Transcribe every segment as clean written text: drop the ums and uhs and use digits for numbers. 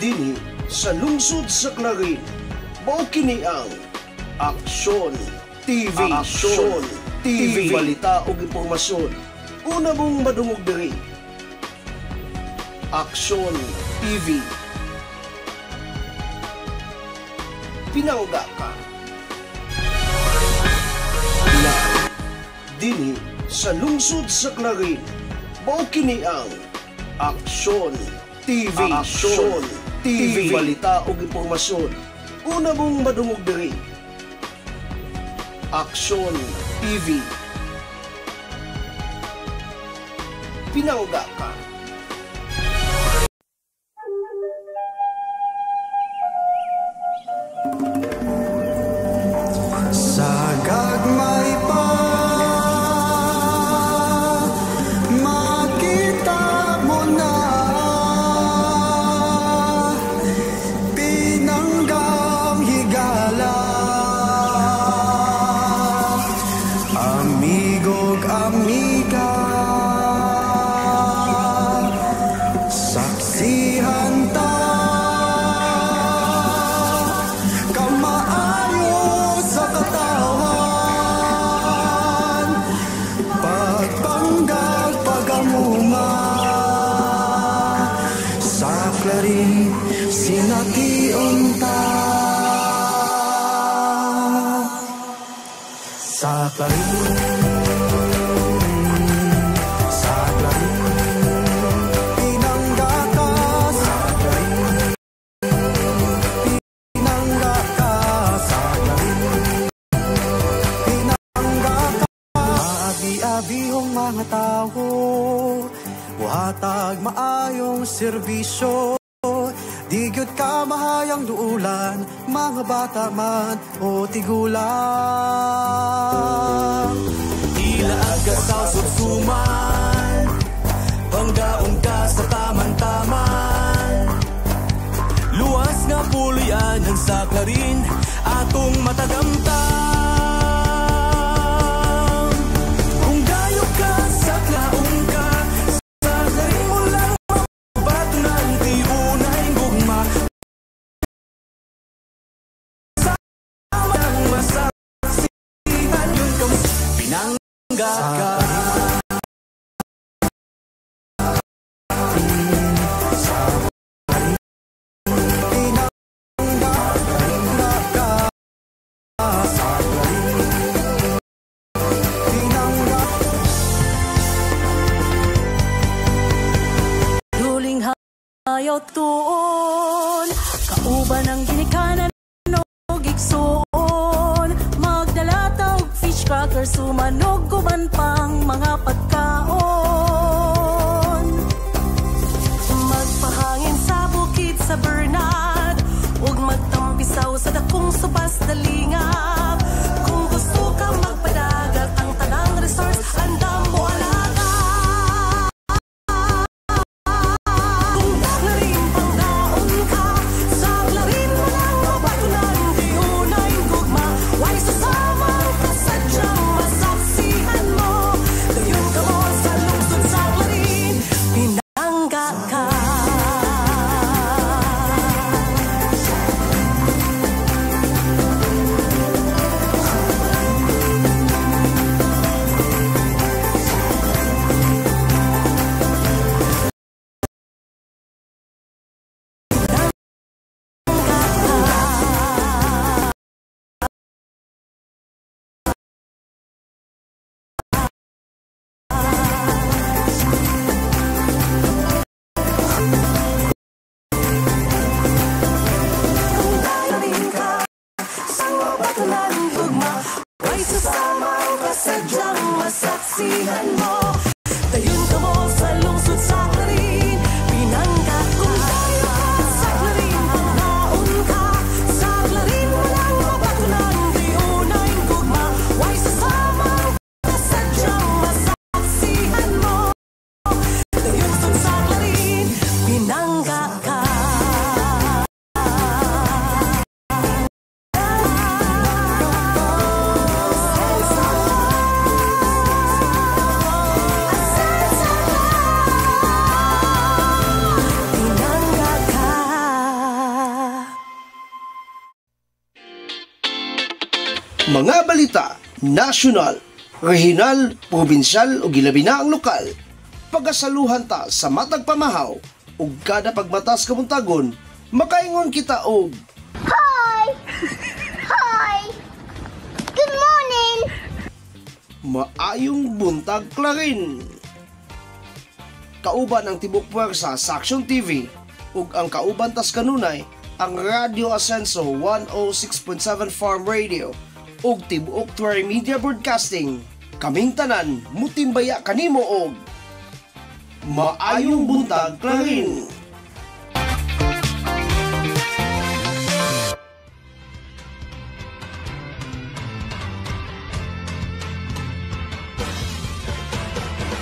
Dinhi sa lungsod sa Clarin, mao kini ang Aksyon TV. Aksyon TV, balita ug impormasyon. Una mong madungog diri. Aksyon TV. Pinangga ka. Na dinhi sa lungsod sa Clarin, mao kini ang Aksyon TV. Aksyon TV, balita ug impormasyon. Una mong madungog diri. Aksyon TV. Pinangga ka. Sa gagmay pa makita mo na pinanggang higala, amigo'g amiga, saksihan ta kamaayo sa katawan, pagpanggag pagamuma sa Clarin sination ta. Sa Clarin, sa Clarin, pinangga ka. Sa Clarin, pinangga ka. Sa Clarin, pinangga ka. Maabi-abihong mga tao, buhatag maayong serbisyo. Di gyud ka mahayang duulan, mga bata man o tigulang. Ilaag ka sa sutsuman, panggaon ka sa taman-taman. Luwas nga pulian ang sa Clarin, atong matagamtam. Kung gayo ka sa klaong ka, sa Clarin mo lang mabato ng tiunay gugma. Sama ng masaksihan yun kung pinangga ka. Ayaw tuon, kauban ang ginikanan o gigsoon. Magdala taog fish cracker, sumanog guban pang mga pagkaon. Magpahangin sa bukid sa Bernard, ug magtampisaw sa dakong subas dalingap. Kung gusto kang magpadagat, ang tanang resource andam mo alaga. Masaksihan mo, dayon ka mo sa lungsod sa Clarin, pinangga kung tayo ka sa Clarin, pangnaon ka sa Clarin, walang mabato ng diunay gugma, way sasama ka sa diyang masaksihan mo, dayon sa Clarin, pinangga ka. Mga balita, nasyonal, regional, probinsyal o gilabi na ang lokal. Pagasaluhan ta sa matag pamahaw ug kada pagmatas kamuntagon, makaingon kita og Hi! Hi! Good morning! maayong buntag Clarin. Kauban ang tibok puwersa sa Action TV ug ang kauban tas kanunay ang Radio Ascenso 106.7 Farm Radio ug tibuok Tuwari Media Broadcasting. Kaming tanan mutimbaya kanimo og maayong buntag Clarin.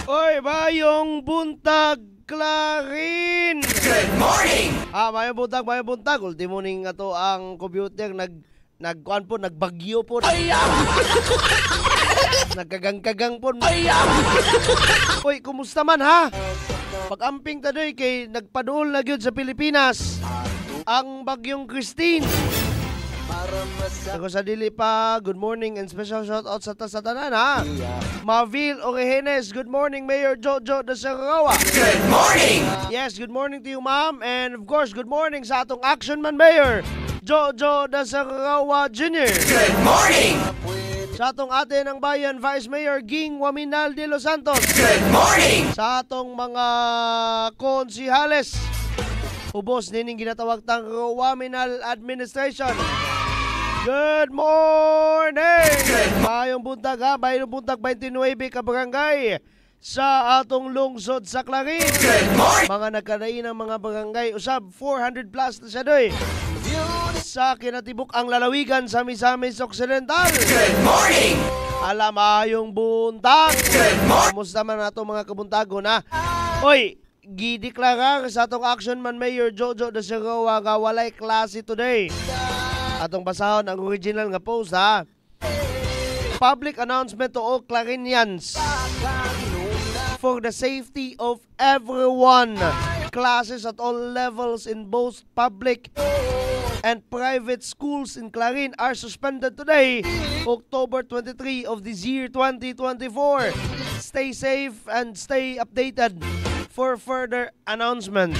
Oy, mayong buntag Clarin. Good morning! Mayong buntag. Ultimo ning ato ang computer nagkuan po, nagbagyo po. Nagkagang-kagang po. Oy, kumusta man ha? Pag-amping tadoy kay nagpaduol na gyud sa Pilipinas ang bagyong Christine. Ako sa dili pa, good morning and special shout out sa tanan ha. Mavil Orehenes, good morning Mayor Jojo de Sarawa. Good morning! Yes, good morning to you ma'am, and of course good morning sa atong Action Man Mayor Jojo de Sarawa Jr. Good morning! Sa atong ate ng bayan Vice Mayor Ging Waminal de Los Santos. Good morning! Sa atong mga konsihales, ubos nining ginatawag tang Waminal Administration. Good morning! Mayong buntag ha, mayong buntag 29 ka barangay sa atong lungsod sa Clarin. Good morning! Mga nagkanain ng mga barangay, usab 400 plus na siya doy. Sa kinatibok ang lalawigan sa Misamis Occidental. Good morning! Alam mayong buntag. Good morning! Kamusta man ato mga kabuntagon ha? Oy, gideklarar sa atong Action Man Mayor Jojo de Sarawa nga walay klase today. Atong basahon ang original nga post ha. Public announcement to all Clarinians for the safety of everyone. Classes at all levels in both public and private schools in Clarin are suspended today, October 23 of this year 2024. Stay safe and stay updated for further announcements.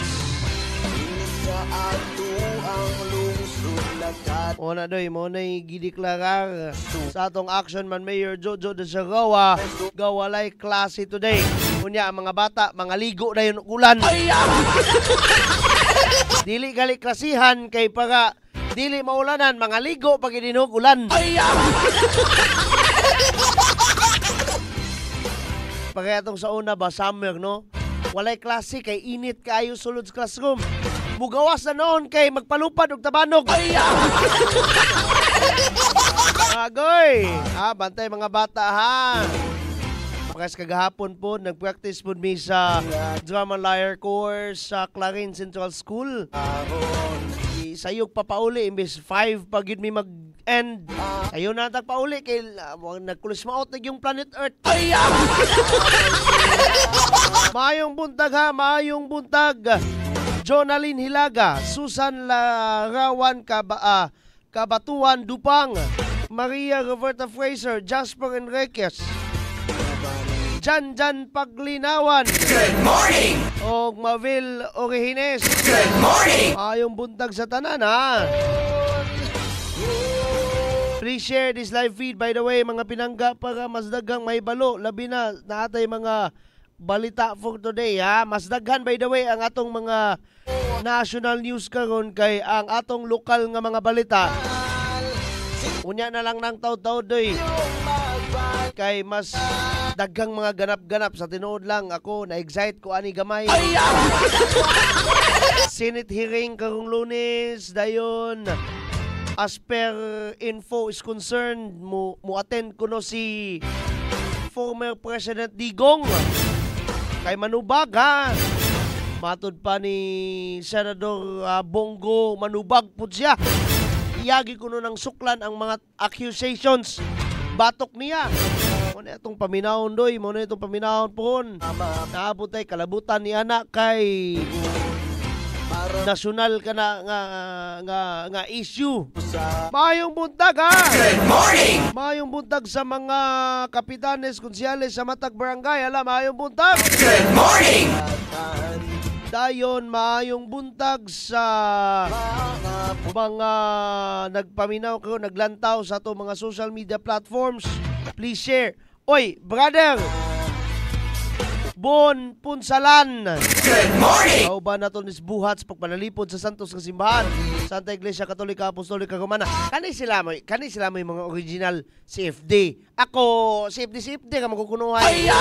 Una doy mo na'y gideklarar sa atong Action Man Mayor Jojo de Sarawa gawalay klase today. Unya ang mga bata, mga ligo na yun ulan. Dili gali klasihan kay para dili maulanan, mga ligo pag idinog ulan. Pagay atong sa una ba, summer no? Walay klase kay init kayo sulod sa classroom. Mugawas na noon kay magpalupad og tabanog. Agoy! Bantay mga bata ha. Pakas kagahapon po, nag-practice po mi sa Drama Lyre course sa Clarin Central School. Sayok pa pauli, imbes 5 pag yun mi mag-end. Sayo na pauli kay nag-close out na yung planet Earth. Mayong buntag ha, mayong buntag. Jonalyn Hilaga, Susan Larawan Kabatuan Dupang, Maria Roberta Fraser, Jasper Enriquez, Jan Paglinawan. Good morning! Og Mavil Orehenes. Good morning! Ayong buntag sa tanan ha. Please share this live feed by the way mga pinangga para mas daghang may balo labi na natay mga balita for today ha. Mas daghan by the way ang atong mga national news karon kay ang atong lokal nga mga balita. Unya na lang nang taw-taw doy. Kay mas daghang mga ganap-ganap sa tinuod lang ako na-excite ko ani gamay. Senate hearing karong Lunes dayon. As per info is concerned, mo attend ko no si former President Digong. Kay manubag ha. Matod pa ni Senador Bongo, manubag po siya. Iyagi ko no ng suklan ang mga accusations. Batok niya. Muna itong paminahon doy, muna itong paminahon po. Naabot ay kalabutan ni anak kay nasyonal ka na nga issue. Maayong buntag ha. Good morning. Maayong buntag sa mga kapitanes, konsyales sa matag barangay. Alam, maayong buntag. Good morning. Dayon, maayong buntag sa mga nagpaminaw ko, naglantaw sa ato mga social media platforms. Please share. Oy, brother! Bon Punsalan. Good morning. Kauban nato nis buhat sa pagpanalipod sa Santos nga simbahan, Santa Iglesia Katolika Apostolika Romana. Kani sila mo yung mga original CFD. Ako CFD ka makukunuhay.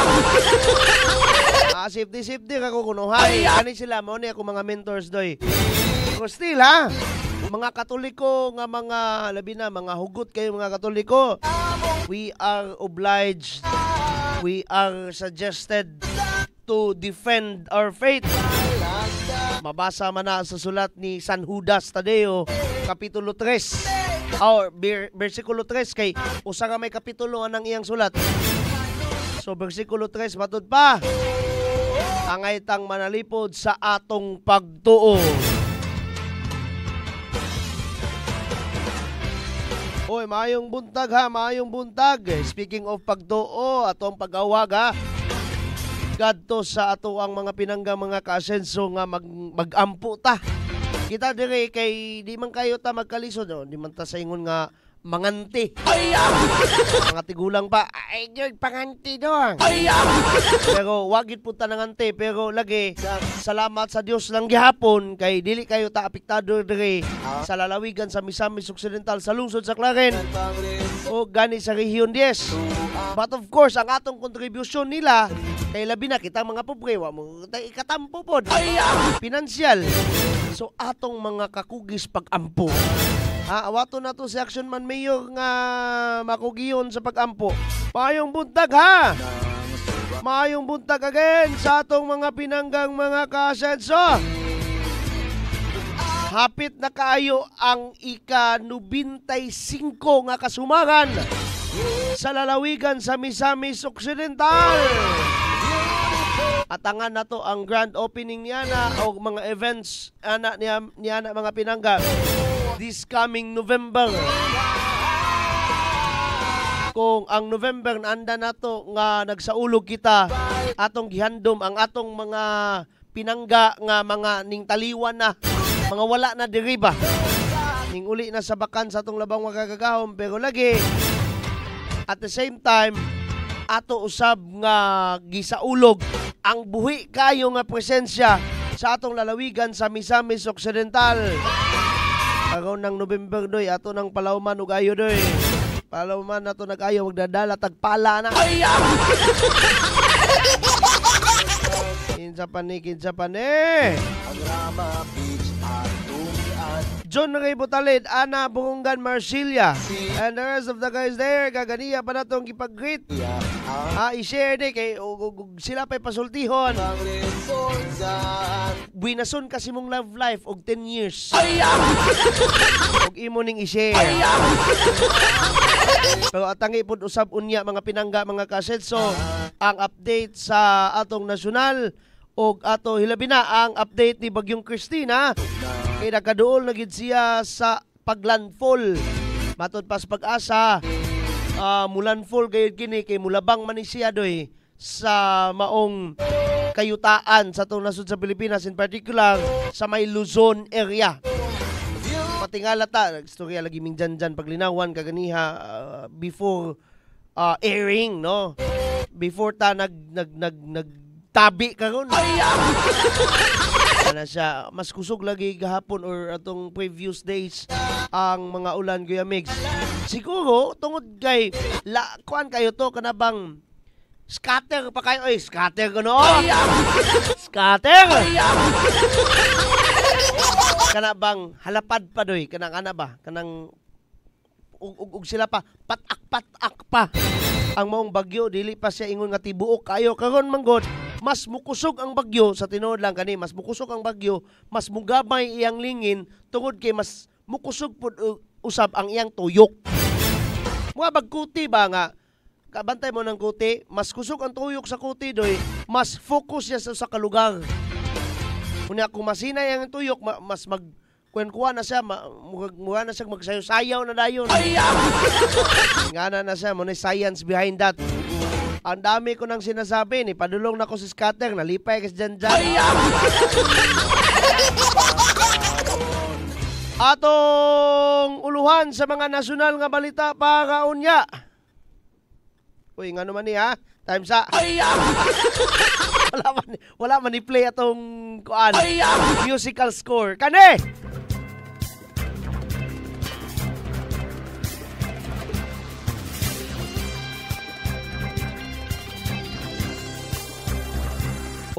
CFD ka kukunuhay. Kani sila mo ni ako mga mentors doy. Pero still ha, mga Katoliko nga mga labi na mga hugot kayo mga Katoliko. We are obliged. We are suggested to defend our faith. Mabasa man na sa sulat ni San Judas Tadeo, Kapitulo 3, or versikulo 3, kay usa nga may kapitulo anang iyang sulat. So, versikulo 3, matud pa, angay tang manalipod sa atong pagtuo. Oy, maayong buntag ha, maayong buntag. Speaking of pagtuo, atong pag-awag ha, kadto sa ato ang mga pinangga mga kaasenso nga mag-ampo ta. Kita dire kay di man kayo ta magkalisod, no? Di man ta sa ingon nga manganti. Mga tigulang pa, ay gyud panganti doon. Pero wagit po ta nangante, pero lagi salamat sa Dios lang gihapon kay dili kayo ta apektado dire sa lalawigan sa Misamis Occidental sa lungsod sa Claren o gani sa Rehiyon 10. But of course, ang atong kontribusyon nila kay labi na kita mga pobre wa mo ikatampo pod. Pinansyal. So atong mga kakugis pag-ampo. Awato na to si Action Man Mayor nga makugiyon sa pag-ampo. Maayong buntag ha. Maayong buntag again sa atong mga pinanggang mga kaasenso. Hapit na kaayo ang ika-95 nga kasumaran sa lalawigan sa Misamis Occidental. Atangan na to ang grand opening niya na o mga events niya na mga pinangga this coming November. Kung ang November anda na to nga nagsaulog kita atong gihandom ang atong mga pinangga nga mga ning taliwan na mga wala na diri ba ning uli na sa bakan sa atong labang magagagahom, pero lagi at the same time ato usab nga gisaulog ang buhi kayo nga presensya sa atong lalawigan sa Misamis Occidental. Araw ng November doy, ato ng palawman ug ayo doy. Palawman nato nag-ayo, magdadala tagpala na. Kinsa pa ni. John Ray Butalid, Ana Burungan Marsilia, and the rest of the guys there, gaganiya pa natong kipag-greet. I-share di kay sila pa'y pasultihon. Buinason kasi mong love life og 10 years. Og imo ning i-share. Pero atangi pud usab unya mga pinangga mga kasetso ang update sa atong nasyonal og ato hilabi na ang update ni Bagyong Christina. Kay nakaduol na gid siya sa paglandfall. Matod pa sa pag-asa, mulandfall gayud kini kay mulabang man ni siya doy sa maong kayutaan sa atong nasud sa Pilipinas, in particular sa may Luzon area. Patingala ta, nagstorya lagi ming dyan paglinawan kaganiha before airing, no? Before ta nagtabi karon. Ana siya, mas kusog lagi gahapon or atong previous days ang mga ulan Kuya Migs. Siguro tungod kay kuan kayo to kanabang scatter pa kayo. Oy, scatter ko no. Scatter. Kanabang halapad pa doy, kanang ana ba? Kanang ug sila pa patak pa. Ang maong bagyo dili pa siya ingon nga tibuok kayo karon manggod. Mas mukusog ang bagyo sa tinuod lang kani, mas mukusog ang bagyo, mas mugabay iyang lingin tungod kay mas mukusog pud usab ang iyang tuyok. Mga bagkuti ba nga kabantay mo ng kuti, mas kusog ang tuyok sa kuti doy, mas focus siya sa kalugar. Unya kung masinay ang tuyok, mas kuha na siya, mukha na siya magsayo-sayaw na dayon. Nga na siya, muna science behind that. Ang dami ko nang sinasabi, ni padulong na ko si scatter, nalipay kasi dyan. Atong uluhan sa mga nasyonal nga balita para unya. Uy, nga naman niya, time sa. wala man i-play atong kuan. Musical score. Kani!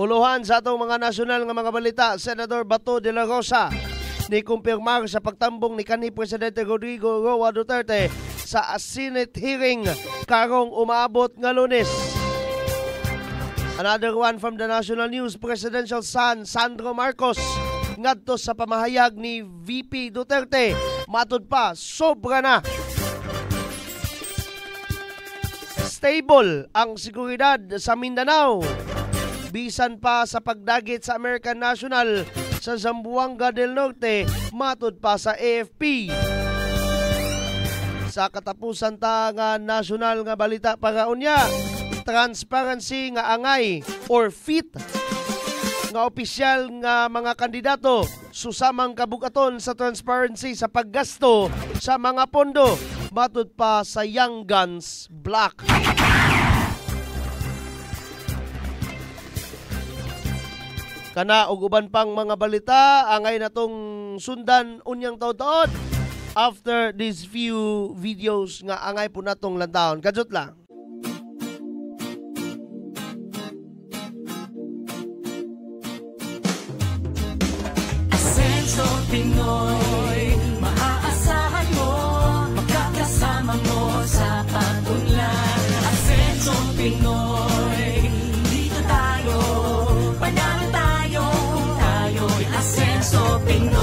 Uluhan sa atong mga nasyonal nga mga balita, Senador Bato de la Rosa ni kumpirmar sa pagtambong ni kanhi Presidente Rodrigo Roa Duterte sa Senate hearing karong umaabot nga Lunes. Another one from the national news, Presidential son Sandro Marcos ngadto sa pamahayag ni VP Duterte, matud pa sobra na. Stable ang seguridad sa Mindanao. Bisan pa sa pagdagit sa American National sa Zamboanga del Norte, matud pa sa AFP. Sa katapusan ta nga nasyonal nga balita para unya, transparency nga angay or fit nga opisyal nga mga kandidato susamang kabugaton sa transparency sa paggasto sa mga pondo, matud pa sa Young Guns Black. Kana og uban pang mga balita angay natong sundan unyang taon-taon after these few videos nga angay po natong lantawon. Kadjot lang. Asenso Pinoy, maaasahan mo, magkakasama mo sa pag-unlad. Asenso Pinoy, dito tayo, panalo tayo, kung tayo'y Asenso Pinoy.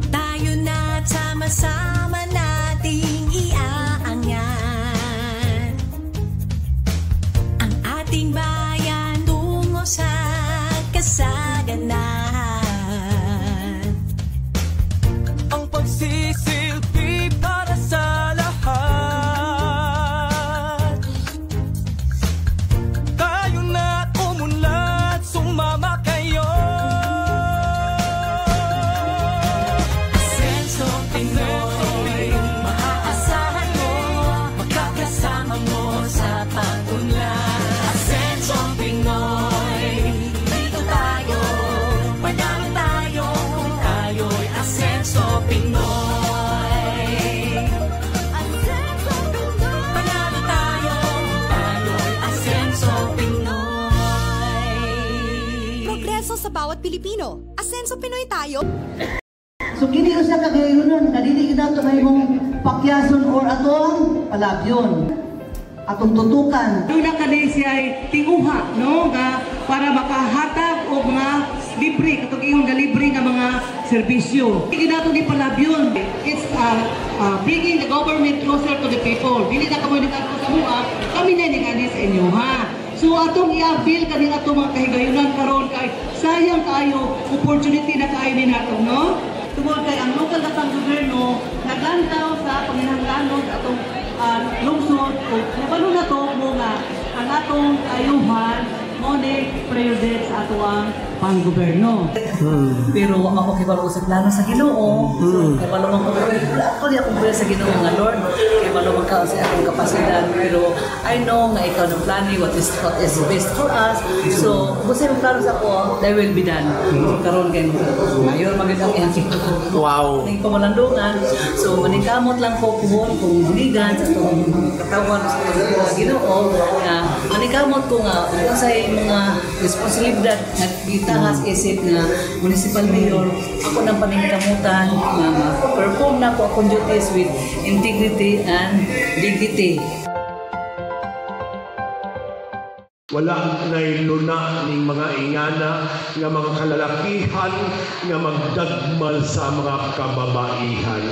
Tayo na sama-sama nating iaangat ang ating bayan tungo sa kasaganahan. Ang pagsisilbi para sa lahat. Tayo na umunlad, sumama kayo. Asenso Pinoy, maaasahan mo, magkakasama mo sa pag-unlad. Asenso Pinoy, dito tayo, panalo tayo, kung tayo'y Asenso Pinoy. Asenso Pinoy, panalo tayo, kung tayo'y Asenso Pinoy. Progreso sa bawat Pilipino. Asenso Pinoy tayo. So kini usa ka gayunon kadili kita to mahimong pakyason or atong palabyon. Atong tutukan. Una kani siya tinguha no nga para makahatag og mga libre katong ihong libre nga mga serbisyo. Dili nato ni palabyon. It's bringing the government closer to the people. Dili na kamo dito sa mua, kami na ni ani sa inyo ha. So atong i-avail kaning atong mga kahigayunan karon kay sayang kayo opportunity na kayo ni nato no. Tungod kay ang lokal na pang-gobyerno naglantaw sa panginahanglanon atong lungsod o nabalo na to mo nga ang atong ayuhan mo ni priority sa ato ang pang-gobyerno. Pero ako kibalo sa plano sa Ginoo. So kibalo man ko di ako sa Ginoo nga Lord. Kibalo man ka sa akong kapasidad pero I know nga ikaw ng plano what is best for us. So busay mo plano sa ako, that will be done. Karon kay mayor magandang ihangin. Wow. Ning pamalandungan. So manikamot lang ko kung diligan sa itong katawan sa Ginoo na manikamot ko nga unsay mga responsibilidad na gitahas isip nga municipal mayor ako nang paningkamutan nga perform na ko akong duties with integrity and dignity. Wala na'y luna ning mga ingana nga mga kalalakihan nga magdagmal sa mga kababaihan.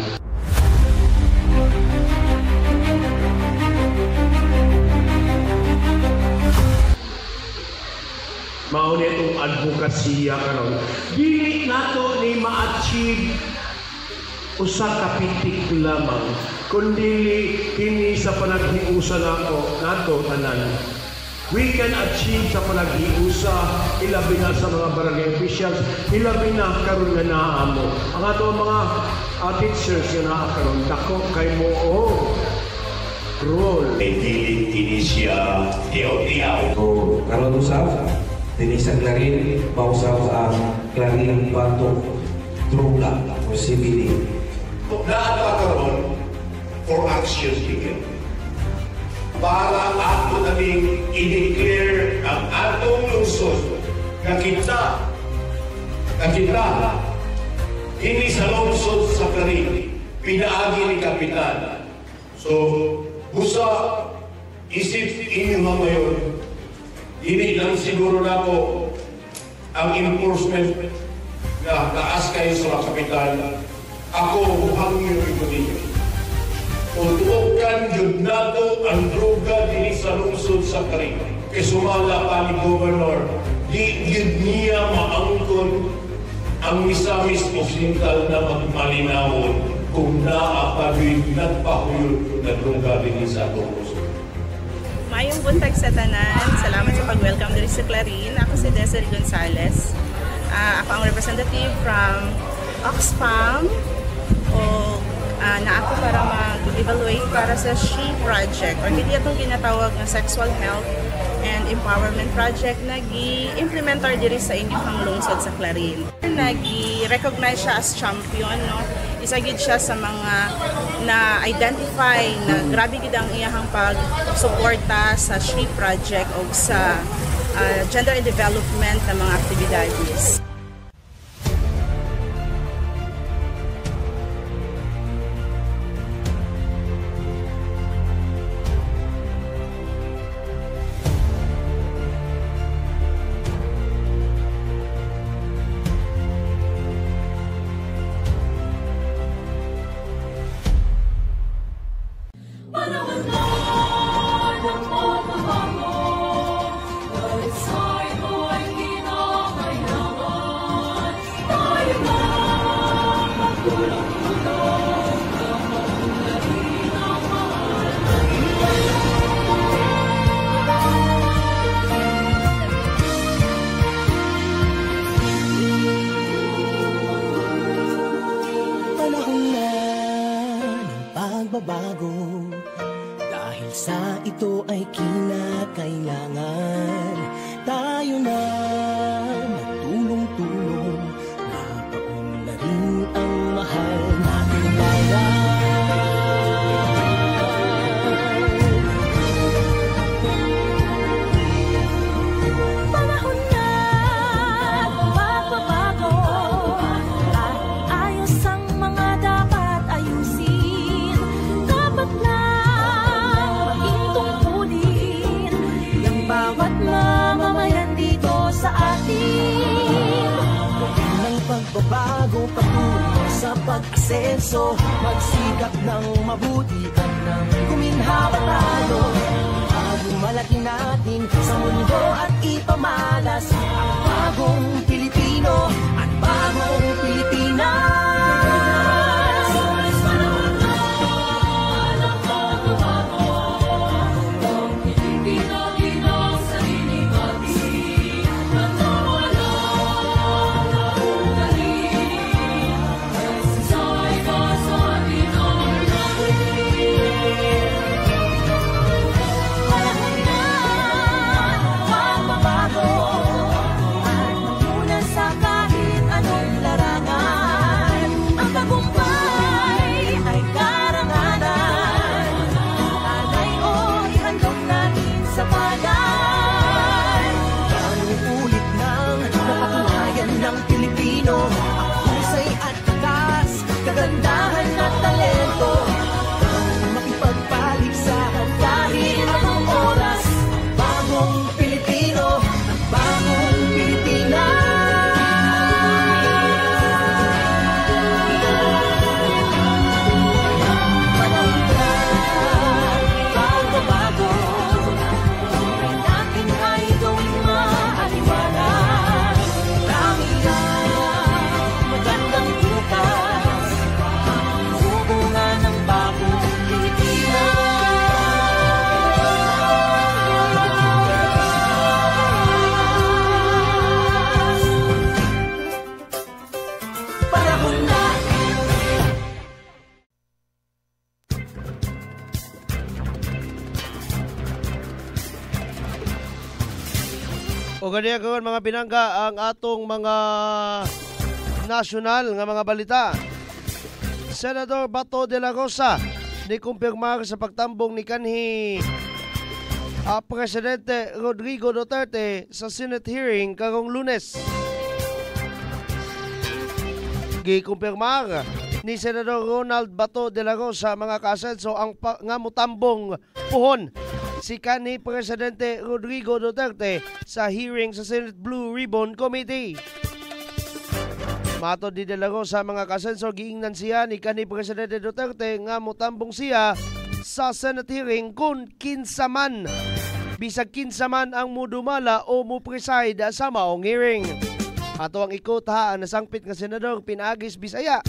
advokasya karon. Dili nato ni ma-achieve usa ka pitik lamang, kundi kini sa panaghiusa nato tanan. We can achieve sa panaghiusa, ilabi na sa mga barangay officials, ilabi na karon nga naa mo. Ang ato mga teachers nga naa karon, dako kay mo role. Dili kini siya tiyaw-tiyaw. So, karon usab, dinisag na rin, pausap ang klaring batok, droga, o CBD. Naata karon for action ticket. Para ato namin i-declare ang atong lungsod na kita ini sa lungsod sa Clarin, pinaagi ni Kapitan. So, busa isip inyo ngayon, hindi lang siguro na po ang enforcement na taas kayo sa mga Kapitan. Ako, hangin ito ninyo. Utuokan yun nato ang droga din sa lungsod sa Clarin. Kaya sumala pa ni Governor, di yun niya maangkon ang Misamis Occidental na magmalinawon kung naapagin nagpahuyod na droga din sa lungsod. Mayong buntag sa tanan. Salamat sa pag-welcome dito sa Clarin. Ako si Desiree Gonzales. Ako ang representative from Oxfam. Na ako para mag-evaluate para sa SHE project or hindi itong ginatawag na Sexual Health and Empowerment Project na gi-implementar diri sa inyong lungsod sa Clarin. Nagi-recognize siya as champion, no? Isa gid siya sa mga na-identify na grabe gid ang iyahang pag-suporta sa SHE project o sa gender and development na mga aktibidades. Bago dahil sa ito ay kinakailangan tayo na magtulong-tulong napaun na rin ang mahal nating bayan. Panahon na magbabago at ayos ang mga dapat ayusin. Dapat lang maging tungkulin ng bawat mamamayan dito sa atin. Ng pagbabago patungo sa pag-asenso, magsikap ng mabuti at ng kuminhawa tayo. Malaki natin sa mundo at ipamalas ang bagong Pilipino at bagong Pilipinas. Sa kahit anong larangan O ganiya karon mga pinangga ang atong mga nasyonal nga mga balita. Senador Bato de la Rosa ni kumpirmar sa pagtambong ni kanhi Presidente Rodrigo Duterte sa Senate hearing karong Lunes. Gikumpirmar ni Senador Ronald Bato de la Rosa mga kaasenso ang nga mutambong puhon si kanhi Presidente Rodrigo Duterte sa hearing sa Senate Blue Ribbon Committee. Matod di de la Rosa mga kaasenso giingnan siya ni kanhi Presidente Duterte nga mutambong siya sa Senate hearing kung kinsaman bisag kinsaman ang mudumala o mupreside sa maong hearing. Ato ang ikot ha ang nasangpit nga senador pinaagis Bisaya.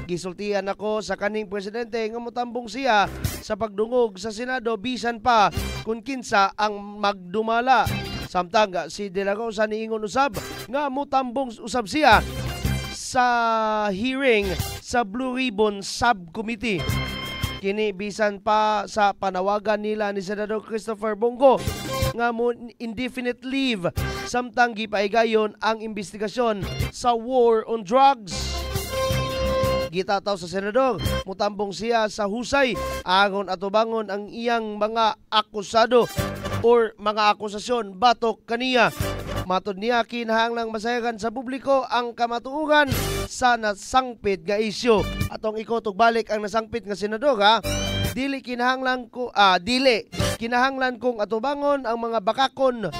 Gisultihan ako sa kaning presidente nga mutambong siya sa pagdungog sa Senado bisan pa kung kinsa ang magdumala. Samtang si De La Rosa niingon usab nga mutambong usab siya sa hearing sa Blue Ribbon Subcommittee. Kini bisan pa sa panawagan nila ni Senador Christopher Bongo nga mo indefinite leave samtang gipaigayon ang investigasyon sa war on drugs. Gitataw sa senador, mutambong siya sa husay aron atubangon ang iyang mga akusado or mga akusasyon batok kaniya. Matod niya kinahanglang masayagan sa publiko ang kamatuoran sa nasangpit nga isyu. Atong ikot og balik ang nasangpit nga senador ha. Dili kinahanglan kong atubangon ang mga bakakon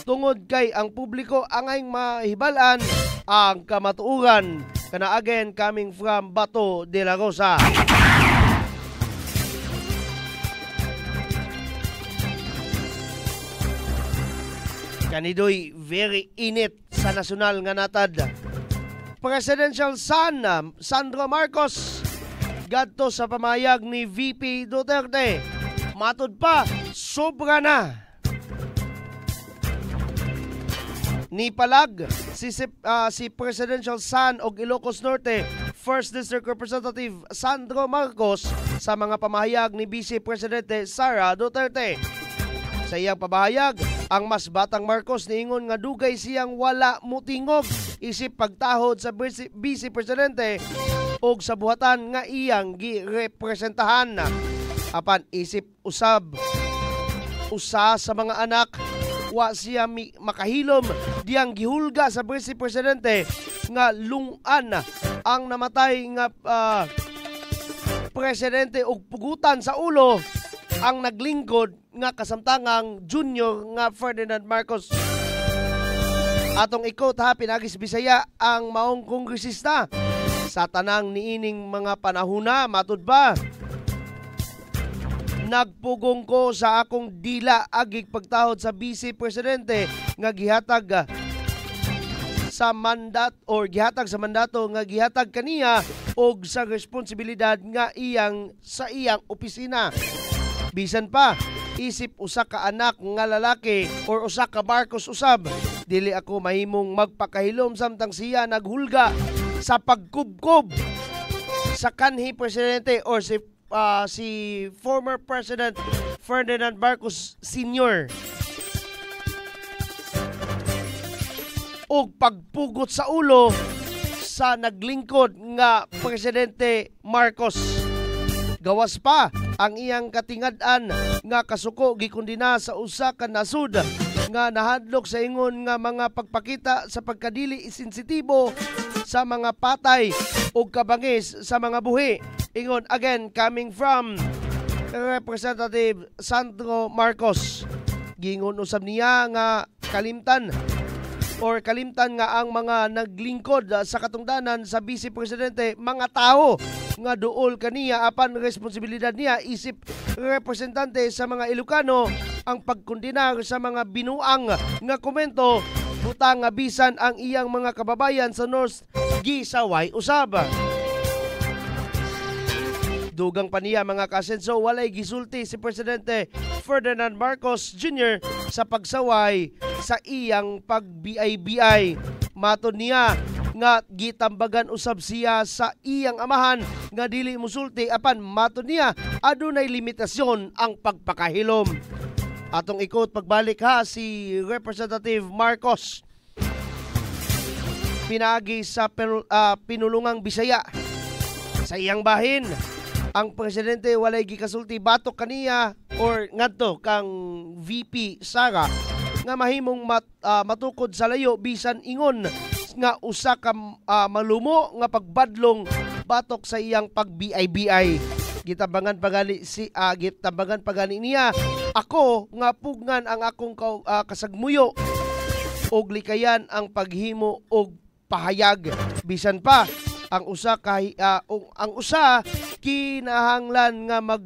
tungod kay ang publiko angay mahibalan ang kamatuoran. Kana again coming from Bato de la Rosa. Kanidoy very init sa nasyonal nga natad. Presidential son Sandro Marcos gadto sa pamayag ni VP Duterte. Matod pa, sobra na. Ni palag si Presidential son og Ilocos Norte First District Representative Sandro Marcos sa mga pamahayag ni Vice Presidente Sara Duterte. Sa iyang pabahayag, ang mas batang Marcos niingon nga dugay siyang wala mutingog isip pagtahod sa Vice Presidente og sa buhatan nga iyang girepresentahan. Apan isip usab usa sa mga anak wa siya makahilom diyang gihulga sa Vice Presidente nga lung-an ang namatay nga presidente og pugutan sa ulo ang naglingkod nga kasamtangang junior nga Ferdinand Marcos. Atong ikot ha pinagis Bisaya ang maong kongresista sa tanang niining mga panahuna matud ba. Nagpugong ko sa akong dila agig pagtahod sa Vice Presidente nga gihatag sa mandato nga gihatag kaniya og sa responsibilidad nga sa iyang opisina. Bisan pa isip usa ka anak nga lalaki or usa ka Marcos usab, dili ako mahimong magpakahilom samtang siya naghulga sa pagkubkob sa kanhi presidente or si former President Ferdinand Marcos Sr. og pagpugot sa ulo sa naglingkod nga Presidente Marcos. Gawas pa ang iyang katingad-an nga kasuko gikundina sa usa ka nasud nga nahadlok sa ingon nga mga pagpakita sa pagkadili sensitibo sa mga patay o kabangis sa mga buhi. Ingon again coming from Representative Sandro Marcos. Gingon usab niya nga kalimtan nga ang mga naglingkod sa katungdanan sa Vice Presidente mga tao nga duol kaniya apan responsibilidad niya isip representante sa mga Ilocano ang pagkondenar sa mga binuang nga komento butang nga bisan ang iyang mga kababayan sa North gisaway usab. Dugang pa niya mga kasenso walay gisulti si Presidente Ferdinand Marcos Jr. sa pagsaway sa iyang pag-BI. Matod niya nga gitambagan usab siya sa iyang amahan nga dili musulti apan matod niya adunay limitasyon ang pagpakahilom. Atong ikot pagbalik ha si Representative Marcos. Pinagi sa pinulungang Bisaya. Sa iyang bahin, ang presidente walay gikasulti batok kaniya or ngadto kang VP Sara nga mahimong matukod sa layo bisan ingon nga usa ka malumo nga pagbadlong batok sa iyang pag-BI-BI. Gitabangan pagani niya, ako nga pugnan ang akong kasagmuyo og likayan ang paghimo og pahayag. Bisan pa ang usa kinahanglan nga mag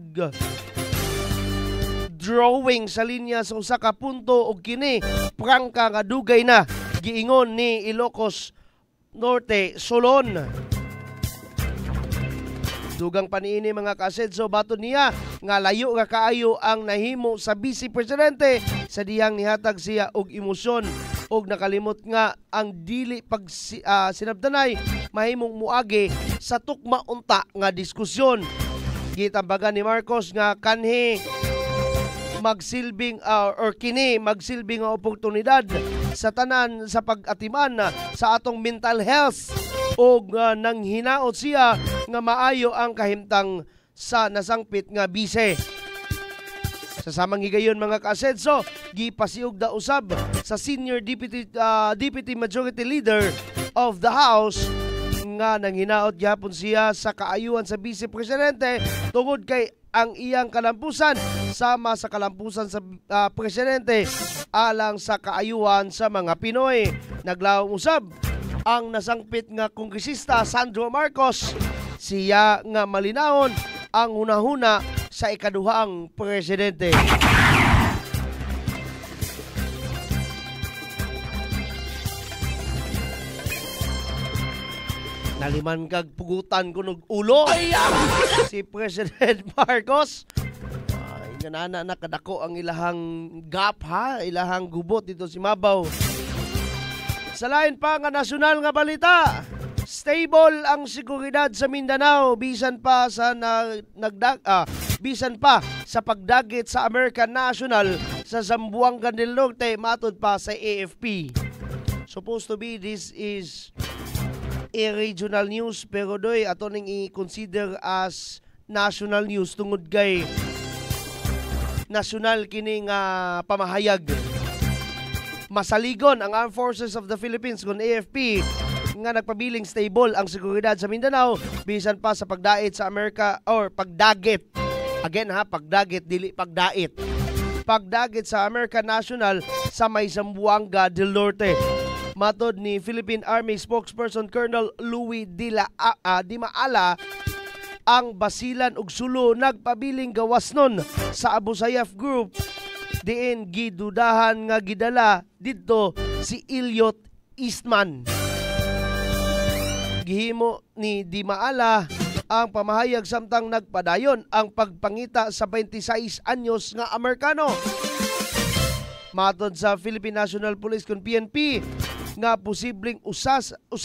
drawing sa linya sa usa ka punto og kini prangka nga dugay na giingon ni Ilocos Norte Solon. Dugang paniini mga kasedso baton niya nga layo nga kaayo ang nahimo sa Vice Presidente sa diyang nihatag siya og emosyon og nakalimot nga ang dili pag sinabdanay mahimong muagi sa tukma unta nga diskusyon. Gitambagan ni Marcos nga kanhi magsilbing kini magsilbing nga oportunidad sa tanan sa pag-atiman sa atong mental health og nang hinaot siya nga maayo ang kahimtang sa nasangpit nga bise. Sa samang higayon mga kasedso, gipasiug da usab sa Senior Deputy Majority Leader of the House nga nang hinaot gyapon siya sa kaayuhan sa Vice Presidente tungod kay ang iyang kalampusan sama sa kalampusan sa presidente alang sa kaayuhan sa mga Pinoy. Naglawom usab ang nasangpit nga kongresista Sandro Marcos, siya nga malinahon ang hunahuna sa ikaduhang presidente. Naliman kag pugutan kunog ulo si President Marcos. Ganana nakadako ang ilahang gap ha, ilahang gubot dito si Mabaw. Sa lain pa nga nasyonal nga balita, stable ang seguridad sa Mindanao bisan pa sa bisan pa sa pagdagit sa American National sa Zamboanga del Norte matud pa sa AFP. Supposed to be this is a regional news pero doy ato ning i-consider as national news tungod kay nasyonal kining pamahayag. Masaligon ang Armed Forces of the Philippines kung AFP nga nagpabiling stable ang seguridad sa Mindanao bisan pa sa pagdait sa Amerika or pagdagit. Again ha, pagdagit dili pagdait. Pagdagit sa American National sa may Zamboanga del Norte. Matod ni Philippine Army spokesperson Colonel Louis Di Maala, ang basilan ug sulo nagpabiling gawasnon sa Abu Sayyaf Group diin gidudahan nga gidala didto si Elliot Eastman. Gihimo ni Di Maala ang pamahayag samtang nagpadayon ang pagpangita sa 26 anyos nga Amerikano. Matod sa Philippine National Police kung PNP nga posibleng usa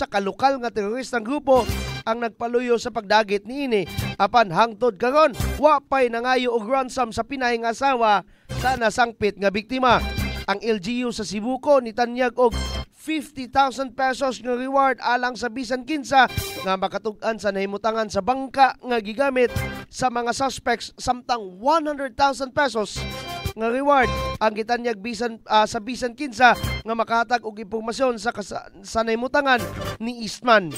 ka lokal nga teroristang grupo ang nagpaluyo sa pagdagit niini apan hangtod karon wa pay nangayo og ransom sa pinay nga asawa sa nasangpit nga biktima. Ang LGU sa Cebuco nitanyag og 50,000 pesos nga reward alang sa bisan kinsa nga makatug-an sa nahimutangan sa bangka nga gigamit sa mga suspects samtang 100,000 pesos nga reward ang gitanyag sa bisan kinsa nga makahatag og impormasyon sa nahimutangan ni Eastman.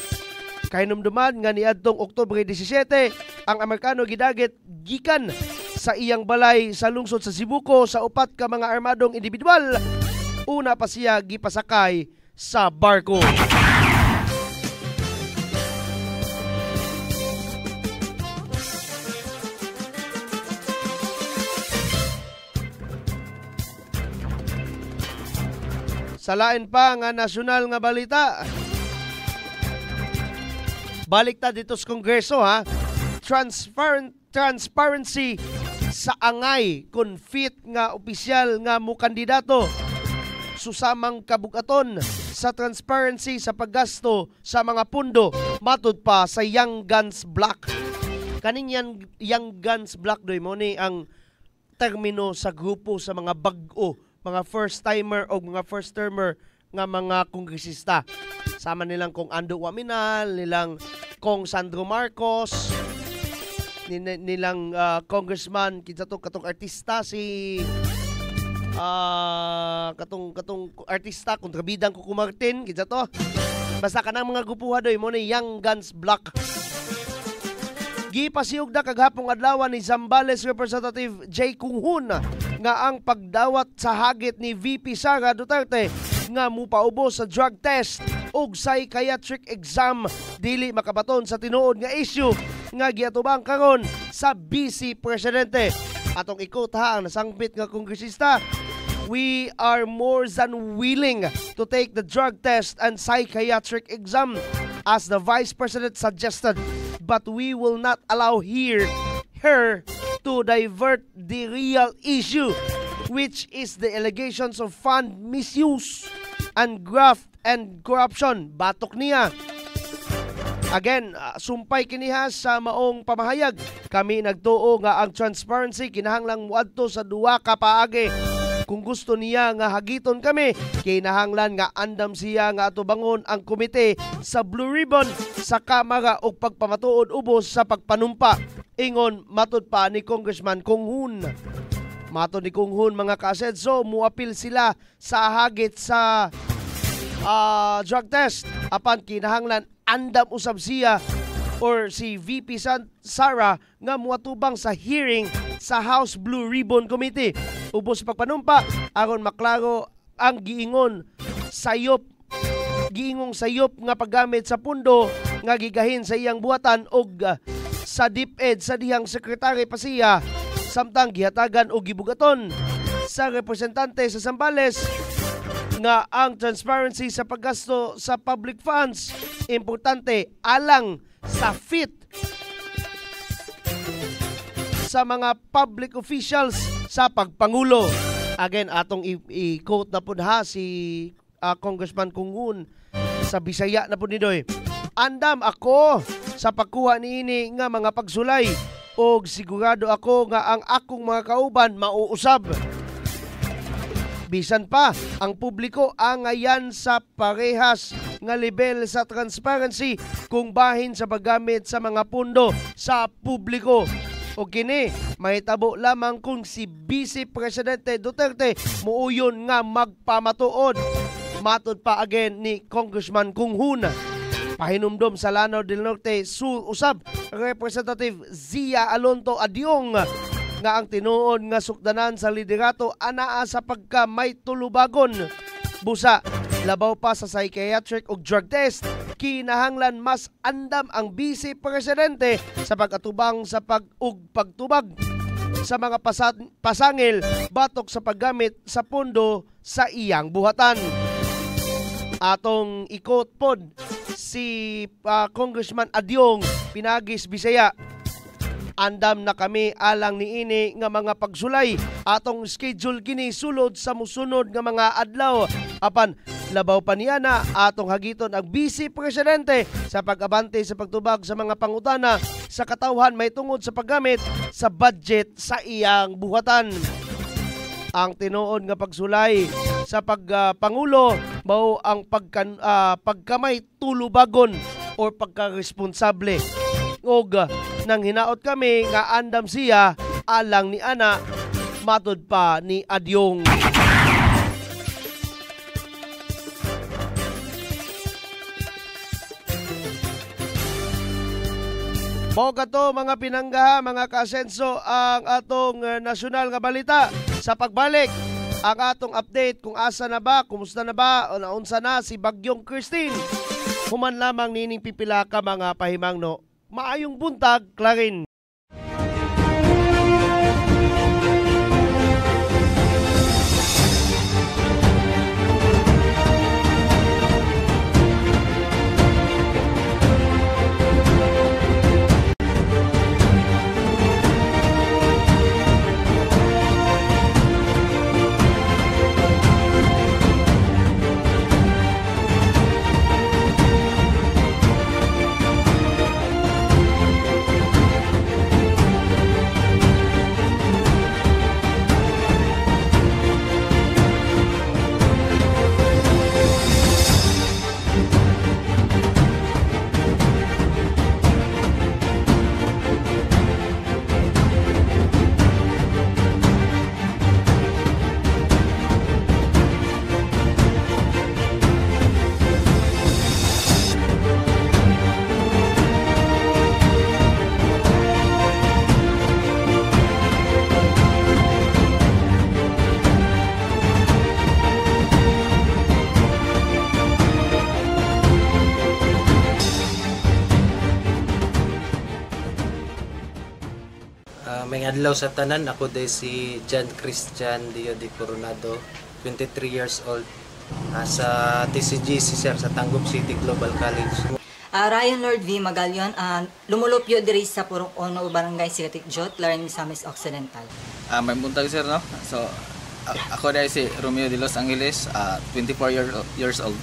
Kahinumduman nga niadtong Oktubre 17 ang Amerikano gidagit gikan sa iyang balay sa lungsod sa Cebuco sa upat ka mga armadong individual. Una pa siya gipasakay sa barko. Sa lain pa nga nasyonal nga balita, balik ta dito sa Kongreso ha. Transparency sa angay kun fit nga opisyal nga mukandidato. Susamang kabugaton sa transparency sa paggasto sa mga pundo matud pa sa Young Guns Block. Kaning Young Guns Block doy mo ni ang termino sa grupo sa mga bag-o, mga first-timer o mga first-termer nga mga kongresista. Sama nilang kong Ando Waminal, nilang kong Sandro Marcos, nilang congressman, kinsa to katong artista si katong artista kontrabidang Coco Martin, kinsa to. Basta kanang mga grupo doy mo ni Young Guns Black. Gipasiyog na kaghapong adlaw ni Zambales Representative J. Kunghun nga ang pagdawat sa hagit ni VP Sara Duterte nga mupaubos sa drug test ug psychiatric exam dili makabaton sa tinuod nga issue nga giatubang karon sa Vice Presidente. Atong ikot ha ang nasangpit nga kongresista. We are more than willing to take the drug test and psychiatric exam as the Vice President suggested, but we will not allow her to divert the real issue, which is the allegations of fund misuse and graft and corruption. Batok niya. Again, sumpay kiniha sa maong pamahayag. Kami nagtuo nga ang transparency kinahanglang muadto sa duwa ka paagi. Kung gusto niya nga hagiton kami, kinahanglan nga andam siya nga atubangon ang komite sa Blue Ribbon sa Kamara o pagpamatuod ubos sa pagpanumpa. Ingon matud pa ni Congressman Kunghun. Matod ni Kunghun mga kasedso, muapil sila sa hagit sa drug test. Apan kinahanglan andam usab siya or si VP Sara nga muatubang sa hearing sa House Blue Ribbon Committee. Ubos pagpanumpa aron maklaro ang giingong sayop nga paggamit sa pundo nga gigahin sa iyang buhatan og sa DepEd sa dihang sekretary pa siya samtang gihatagan og gibugaton sa representante sa Zambales nga ang transparency sa paggasto sa public funds importante alang sa fit sa mga public officials sa pagpangulo. Again, atong i-quote na po ha si Congressman Kunghun sa Bisaya na po nidoy. Andam ako sa pagkuha niini nga mga pagsulay og sigurado ako nga ang akong mga kauban mauusab. Bisan pa, ang publiko angayan sa parehas nga level sa transparency kung bahin sa paggamit sa mga pundo sa publiko. O kini, mahitabo lamang kung si Vice Presidente Duterte muuyon nga magpamatuod. Matod pa again ni Congressman Kunghun. Pahinumdom sa Lanao del Norte Sur usab Representative Zia Alonto Adyong nga ang tinuod nga sukdanan sa liderato anaa sa pagka may tulubagon. Busa, labaw pa sa psychiatric ug drug test, kinahanglan mas andam ang Vice Presidente sa pag-atubang sa pagtubag sa mga pasangil batok sa paggamit sa pondo sa iyang buhatan. Atong ikot pod si Congressman Adyong Pinagis Bisaya. Andam na kami alang niini nga mga pagsulay atong schedule kini sulod sa musunod nga mga adlaw. Apan labaw pa niya na atong hagiton ang Vice Presidente sa pag-abante sa pagtubag sa mga pangutana sa katawhan may tungod sa paggamit sa budget sa iyang buhatan. Ang tinuod nga pagsulay sa pagpangulo mao ang pagkamay tulubagon or pagkaresponsable. Og nang hinaot kami nga andam siya alang ni ana matod pa ni Adyong. Mao kato mga pinanggaha, mga kasenso ang atong nasyonal nga balita sa pagbalik. Ang atong update kung asa na ba, kumusta na ba, o naunsa na si Bagyong Christine. Human lamang nining pipila ka mga pahimangno. Maayong buntag, Clarin. Maayong adlaw sa tanan, ako day si John Christian Dio de Coronado, 23 years old. Sa TCGC sir sa Tangub City Global College. Ryan Lord V. Magalion, lumulupyo diri sa Purong Ono, Barangay Sigatikjot, Laran, Misamis Occidental. May buntag sir, no? So, ako dahil si Romeo de Los Angeles, 24 years old.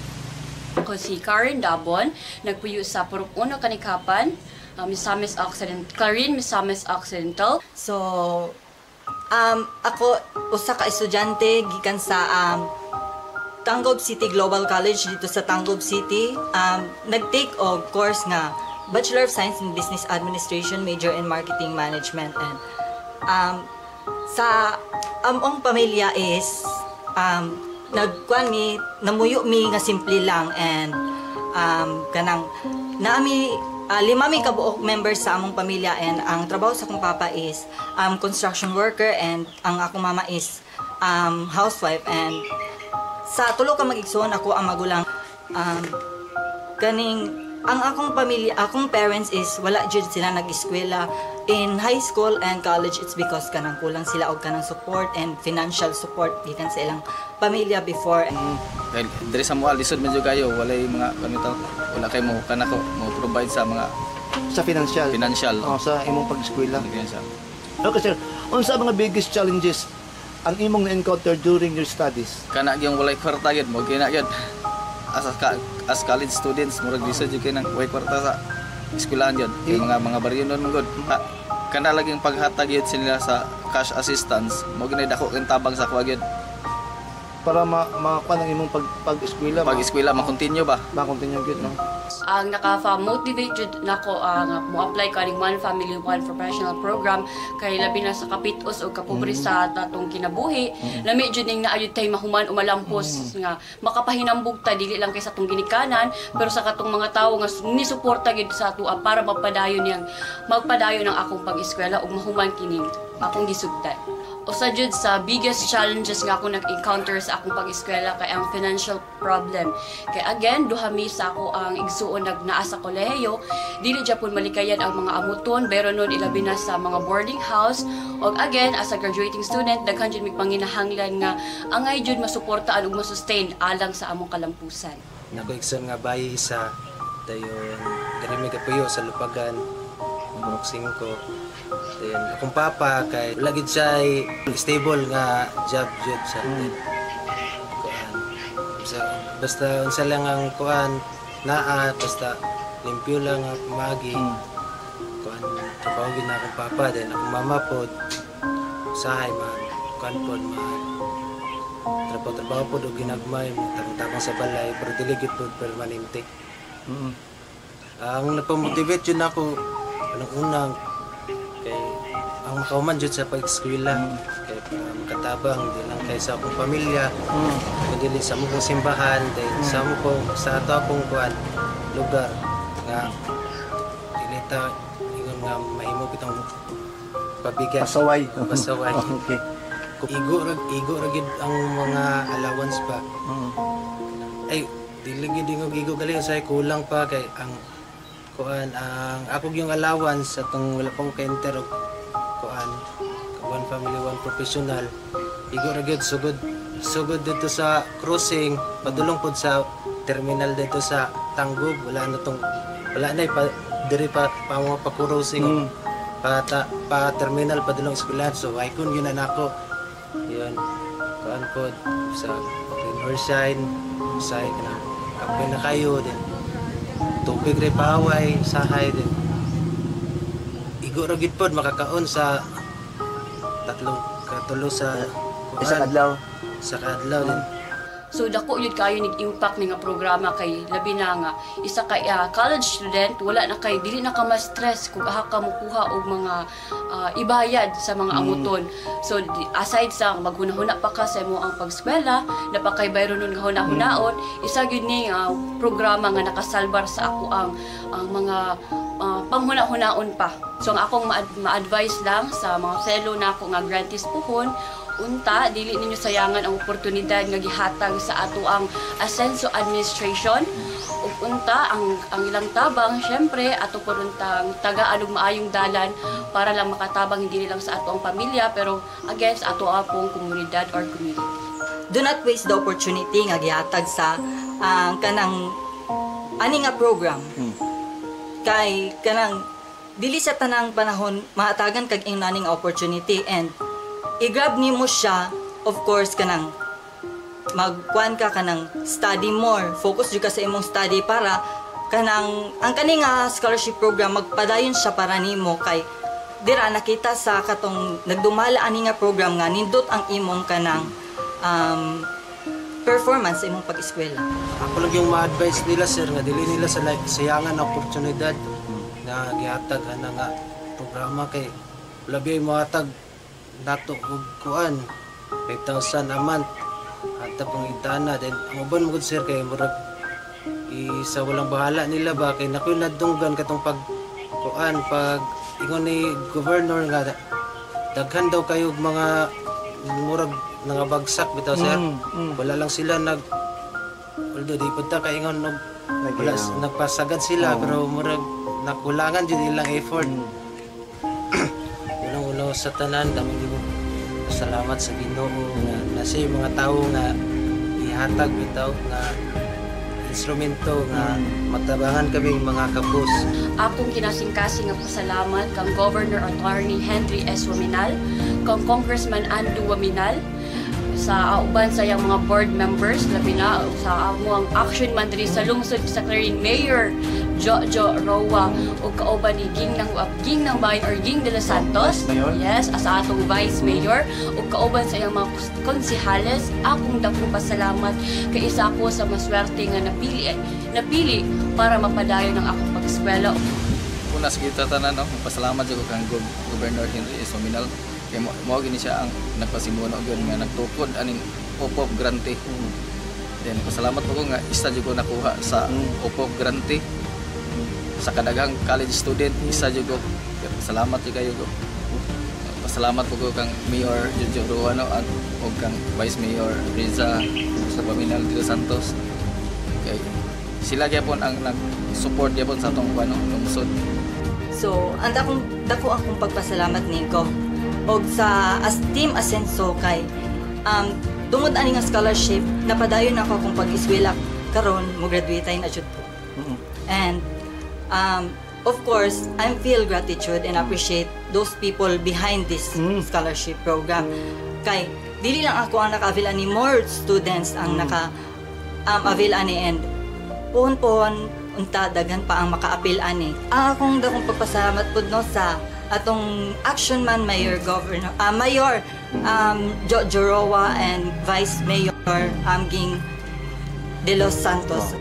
Ako si Karen Dabon, nagpuyo sa Purong Ono, Kanikapan, Misamis Occidental, Clarin, Misamis Occidental. So, ako, usa ka estudyante, gikan sa Tangub City Global College dito sa Tangub City. Nag-take og course nga Bachelor of Science in Business Administration, major in Marketing Management. And sa among pamilya is nagkuan mi, namuyo mi nga simple lang, and kanang naami 5 mi kabuok members sa among pamilya, and ang trabaho sa akong papa is construction worker, and ang akong mama is housewife. And sa tulo ka mag-igsoon, ako ang magulang. Ang akong pamilya, akong parents is wala jud sila nag-eskwela in high school and college. It's because kanang kulang sila og kanang support and financial support gikan sa ilang pamilya before. Diri sa mo alisod medyo kayo, walay mga kanito, wala kay mo kanako mo provide sa mga sa financial. Sa imong pag-eskwela. Okay sir, unsa mga biggest challenges ang imong na-encounter during your studies? Kana gyung walay kwarta gyud mo kina gyud. As college students, murag bisa jud kay nang walay kwarta sa eskwelahan gyud. Kay mga baryonon man gud. Kana laging paghatag gyud sila sa cash assistance, mo ginay dako kay tabang sa kwa gyud. Para makuha ang imong pag-eskwela. Pag-eskwela ma-continue ba? Ma-continue gyud, no? Ang naka-motivate nako ang mo-apply ka ning One Family One Professional Program kay labi na sa kapitos o kapobre sa tatong kinabuhi. Lami jud ning naayod tay mahuman umalampos nga makapahinambog ta dili lang kay sa atong ginikanan pero sa katong mga tawo nga ni suporta gid sa ato para magpadayon ng akong pag-eskwela ug mahuman kining akong gisugdan. Usa jud sa biggest challenges nga ako nag-encounter sa akong pag-eskwela kay ang financial problem. Kay again, duha mi sa ako ang igsuon naa sa kolehiyo, dili gyapon malikayan ang mga amuton, pero nun ilabi na sa mga boarding house. Og again, as a graduating student, daghan jud mi panginahanglan nga angay jud masuportaan ug masustain alang sa among kalampusan. Nako-igsoon nga bayi isa dayon diri mi kapuyo sa Lupagan, Murok 5. Then akong papa kay wala gid siya stable nga job jud sa basta unsa lang ang kuan naa, basta limpyo lang ang pamagi. Kuan trabaho gid na akong papa, then akong mama pod sahay man kuan pod trabaho pod og ginagmay tabang sa balay pero dili gid pod permanente. Ang napamotivate jud nako anong unang kay ang makauman jud sa pag-eskwela kay para makatabang di lang kay sa akong pamilya kundi sa among simbahan then sa ato akong kuan lugar nga dili ta ingon nga mahimo kitang pabigat pasaway. Okay. Igo ra gid ang mga allowance pa. Ay dili gid igo gali say kulang pa kay ang kuan ang ako yung allowance atong wala pa ko ka-enter og kuan One Family One Professional igo ra gyud sugod dito sa crossing padulong pod sa terminal dito sa Tangub wala na diri pa mga pa-crossing pa terminal padulong eskwelahan so ay kun yun na nako yun kuan pod sa Riverside say kana apay na kayo din tubig rin paway, sahay din. Igo ra gid pod makakaon sa katulo sa isang adlaw. Sa kadlaw din. So dako yun kayo nag-impact nga programa kay labi na nga isa ka college student wala na kay dili na ka ma-stress kung aha ka mukuha og mga ibayad sa mga amuton. So aside sa maghunahuna pa ka sa imo ang pag-eskwela, napakay bayro nun nga hunahunahon, isa gyud ni programa nga nakasalbar sa ako ang mga panghunahunahon pa. So ang akong ma-advise lang sa mga fellow na ako nga grantees puhon unta dili ninyo sayangan ang oportunidad nga gihatag sa ato ang Ascenso Administration ug unta ang ilang tabang syempre ato puruntang tagaan og maayong dalan para lang makatabang hindi lang sa ato ang pamilya pero again sa ato apong komunidad or community. Do not waste the opportunity nga gihatag sa kanang ani nga program. Kay kanang dili sa tanang panahon mahatagan kag ing naning opportunity and i-grab nimo siya, of course kanang magkuan ka kanang study more, focus jud ka sa imong study para kanang ang kani nga scholarship program magpadayon siya para nimo kay dira nakita sa katong nagdumala ani nga program nga nindot ang imong kanang performance sa imong pag-eskwela. Ako lang yung ma-advise nila sir nga dili nila sa sayangan na oportunidad na gihatag ana nga programa kay labi mo hatag nato og kuan 5,000 a month at tapong itana then ang uban mo sir kay murag isa walang bahala nila ba kay nakoy nadunggan katong pag kuan pag ingon ni governor nga daghan daw kayo mga murag nangabagsak bitaw sir wala lang sila although di punta kay ingon wala nagpasagad sila pero murag nakulangan jud ilang effort. Unang-una sa tanan damo gyud salamat sa Ginoo nga nasa mga tawo nga ihatag bitaw nga instrumento nga matabangan kaming mga kapos. Akong kinasingkasing nga pasalamat kang Governor Attorney Henry S. Waminal, kang Congressman Andu Waminal, sa uban sa iyang mga board members, labi na sa amuang action man diri sa lungsod sa Clarin, Mayor Jojo Roa o kauban ni Ging ng Bayan or Ging de los Santos, yes, as atong Vice Mayor o kauban sa iyang mga konsehales. Akong dakong pasalamat kay isa ako sa maswerte nga napili para mapadayon ang akong pag-eskwela. Una sa kita tanan, pasalamat jud ko kang Governor Henry S. Waminal. Kaya mo gini siya ang nagpasimuno gyud nga nagtukod aning OPOP grante. Then pasalamat po ko nga isa jud ko nakuha sa OPOP grante sa kadaghang college student isa jud ko. Salamat jud kayo ko. Pasalamat po ko kang Mayor Jojo Ruano at og kang Vice Mayor Riza sa Waminal de los Santos. Kay sila gyapon ang nag-support gyapon sa atong lungsod. So, dako akong pagpasalamat ningko og sa Team Asenso kay tungod ani nga scholarship napadayon ako akong pag-eskwela karon mo graduate na jud po. And of course I feel gratitude and appreciate those people behind this scholarship program kay dili lang ako ang naka-avail ani, more students ang naka-avail ani and pohon unta daghan pa ang maka-appeal ani. Akong dakong pagpasalamat pud no sa atong action man Mayor Jojo Roa and Vice Mayor Ging de los Santos.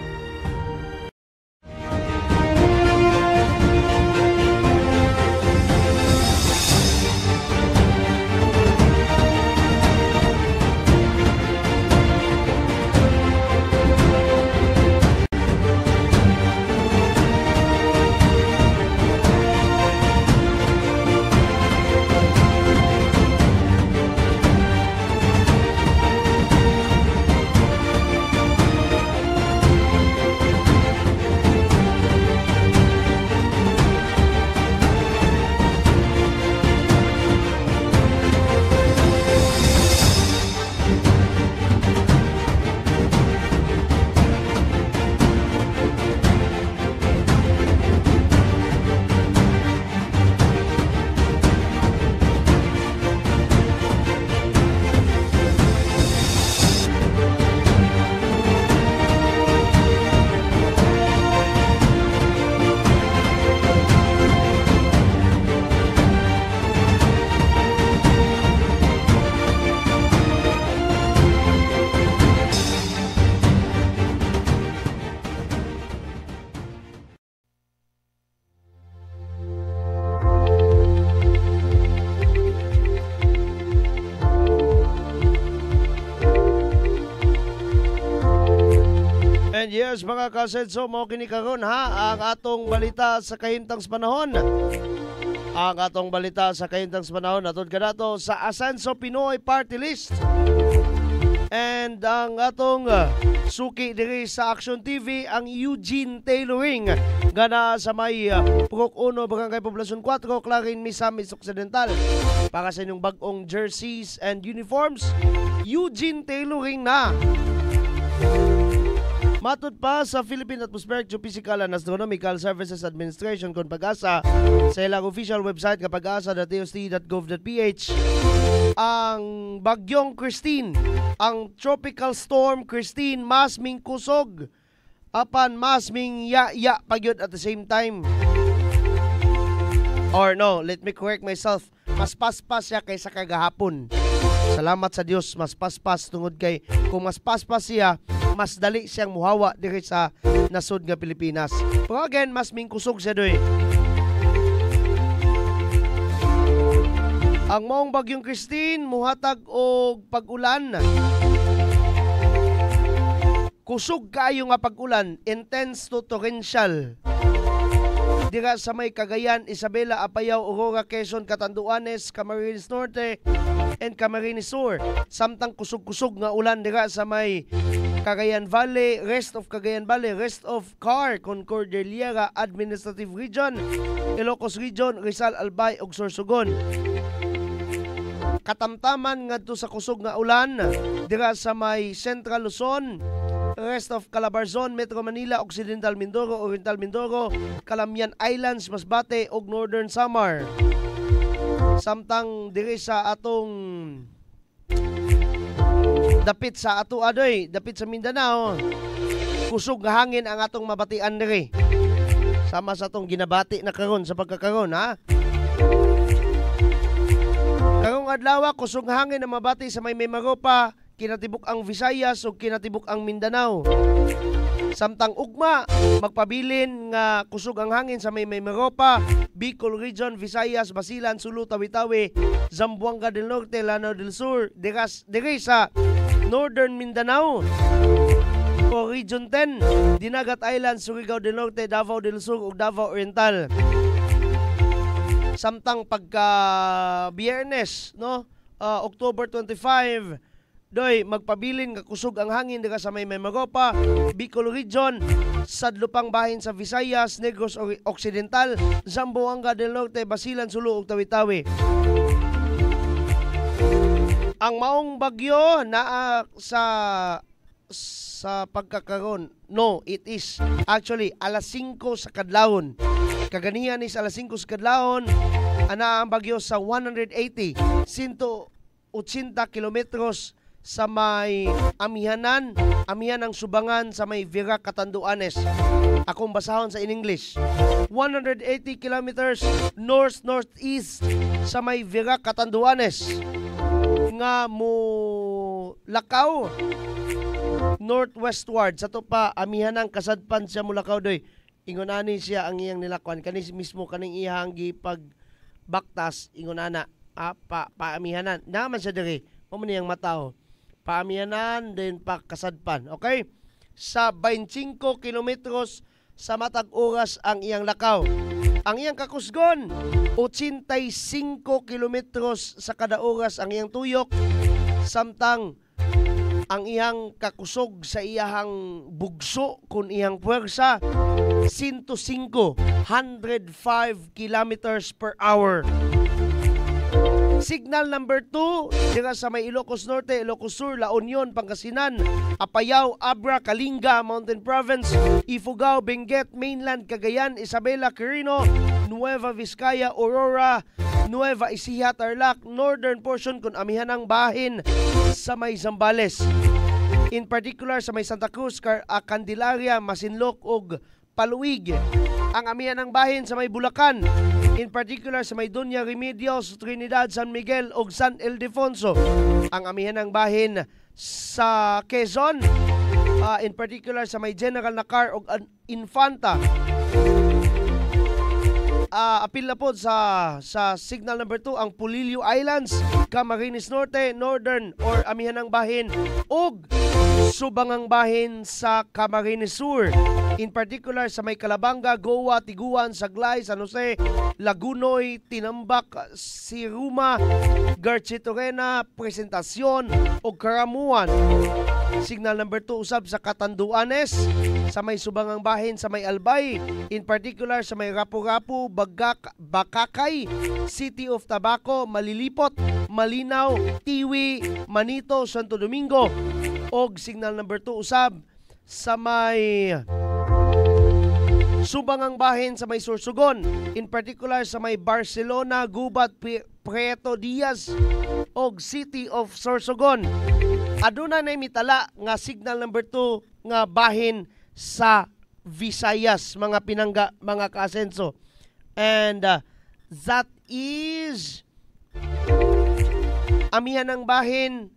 And yes, mga kasenso, mo kini karon ha ang atong balita sa kahimtang panahon. Ang atong balita sa kahimtang panahon atod kanato sa Asenso Pinoy Party List. And ang atong suki diri sa Action TV ang Eugene Tailoring gana sa may Purok 1 Barangay Poblacion 4 Clarin, Misamis Occidental. Para sa inyong bagong jerseys and uniforms, Eugene Tailoring na. Matod pa sa Philippine Atmospheric Geophysical and Astronomical Services Administration kung Pag-asa sa ilang official website nga pag-asa.tost.gov.ph, ang bagyong Christine, ang tropical storm Christine, mas ming kusog apan mas ming ya pagyod at the same time. Or no, let me correct myself, mas paspas siya kaysa kagahapon. Salamat sa Dios, mas paspas tungod kay kung mas paspas siya, mas dali siyang muhawa diri sa nasod nga Pilipinas. Pero again, mas mingkusog siya doy. Ang maong bagyong Christine muhatag og pag-ulan. Kusog kayo nga pag-ulan, intense to torrential. Dira sa may Cagayan, Isabela, Apayao, Aurora, Quezon, Catanduanes, Camarines Norte, and Camarines Sur. Samtang kusog-kusog nga ulan dira sa may Cagayan Valley, rest of Cagayan Valley, rest of CAR, Cordillera Administrative Region, Ilocos Region, Rizal, Albay, ug Sorsogon. Katamtaman ngadto sa kusog nga ulan dira sa may Central Luzon, rest of Calabarzon, Metro Manila, Occidental Mindoro, Oriental Mindoro, Calamian Islands, Masbate ug Northern Samar. Samtang diri sa atong dapit sa ato adoy, dapit sa Mindanao, kusog nga hangin ang atong mabatian diri. Sama sa atong ginabati na karon sa pagkakaron, ha? Karong adlaw kusog nga hangin ang mabati sa may Mimaropa, kinatibuk ang Visayas ug kinatibuk ang Mindanao. Samtang ugma magpabilin nga kusog ang hangin sa may Mimaropa, Bicol Region, Visayas, Basilan, Sulu, Tawi-Tawi, Zamboanga del Norte, Lanao del Sur, diri sa Northern Mindanao o Region 10, Dinagat Island, Surigao del Norte, Davao del Sur ug Davao Oriental. Samtang pagka Biyernes, no, October 25, doy magpabilin nga kusog ang hangin dira sa may Mimaropa, Bicol Region, sadlupang bahin sa Visayas, Negros Occidental, Zamboanga del Norte, Basilan, Sulu ug Tawi-Tawi. Ang maong bagyo na sa pagkakaron, no, it is actually alas 5 sa kadlawon. Kaganihan is alas 5 sa kadlawon, ana ang bagyo sa 180 kilometros sa may amihan ng Subangan sa may Virac, Catanduanes. Akong basahon sa in English. 180 kilometers north-northeast sa may Virac, Catanduanes. Nga mo lakaw northwestward sa to pa amihan ng kasadpan siya mulakaw doy. Ingonani siya ang iyang nilakwan kanis mismo kaning iyang gipag baktas ingonana paamihanan naman siya diri mo man iyang mataw paamihanan din pa kasadpan, okay? Sa 25 kilometros sa matag oras ang iyang lakaw. Ang iyang kakusgon 85 kilometros sa kada oras ang iyang tuyok, samtang ang iyang kakusog sa iyang bugso kun iyang puwersa 105 kilometers per hour. Signal number 2 dira sa may Ilocos Norte, Ilocos Sur, La Union, Pangasinan, Apayao, Abra, Kalinga, Mountain Province, Ifugao, Benguet, Mainland, Cagayan, Isabela, Quirino, Nueva Vizcaya, Aurora, Nueva Ecija, Tarlac, Northern portion kun amihan ng bahin sa may Zambales. In particular sa may Santa Cruz, Candelaria, Masinloc ug Paluig. Ang amihan ng bahin sa may Bulacan. In particular sa may Doña Remedios, Trinidad, San Miguel ug San Ildefonso. Ang amihan ng bahin sa Quezon. In particular sa may General Nakar ug Infanta. Apil na po sa signal number 2 ang Pulilio Islands, Camarines Norte, Northern or amihan ng bahin ug subangang bahin sa Camarines Sur. In particular sa may Calabanga, Goa, Tiguan, Saglay, San Jose, Lagunoy, Tinambak, Siruma, Garchitorena, Presentasyon o Karamuan. Signal number 2 usab sa Catanduanes, sa may subangang bahin sa may Albay, in particular sa may Rapu-Rapu, Bakakay, City of Tabaco, Malilipot, Malinaw, Tiwi, Manito, Santo Domingo. Og signal number 2 usab sa may subangang bahin sa may Sorsogon, in particular sa may Barcelona, Gubat, Prieto Diaz og City of Sorsogon. Aduna na mitala nga signal number 2 nga bahin sa Visayas, mga pinangga, mga kaasenso. And that is amihan ng bahin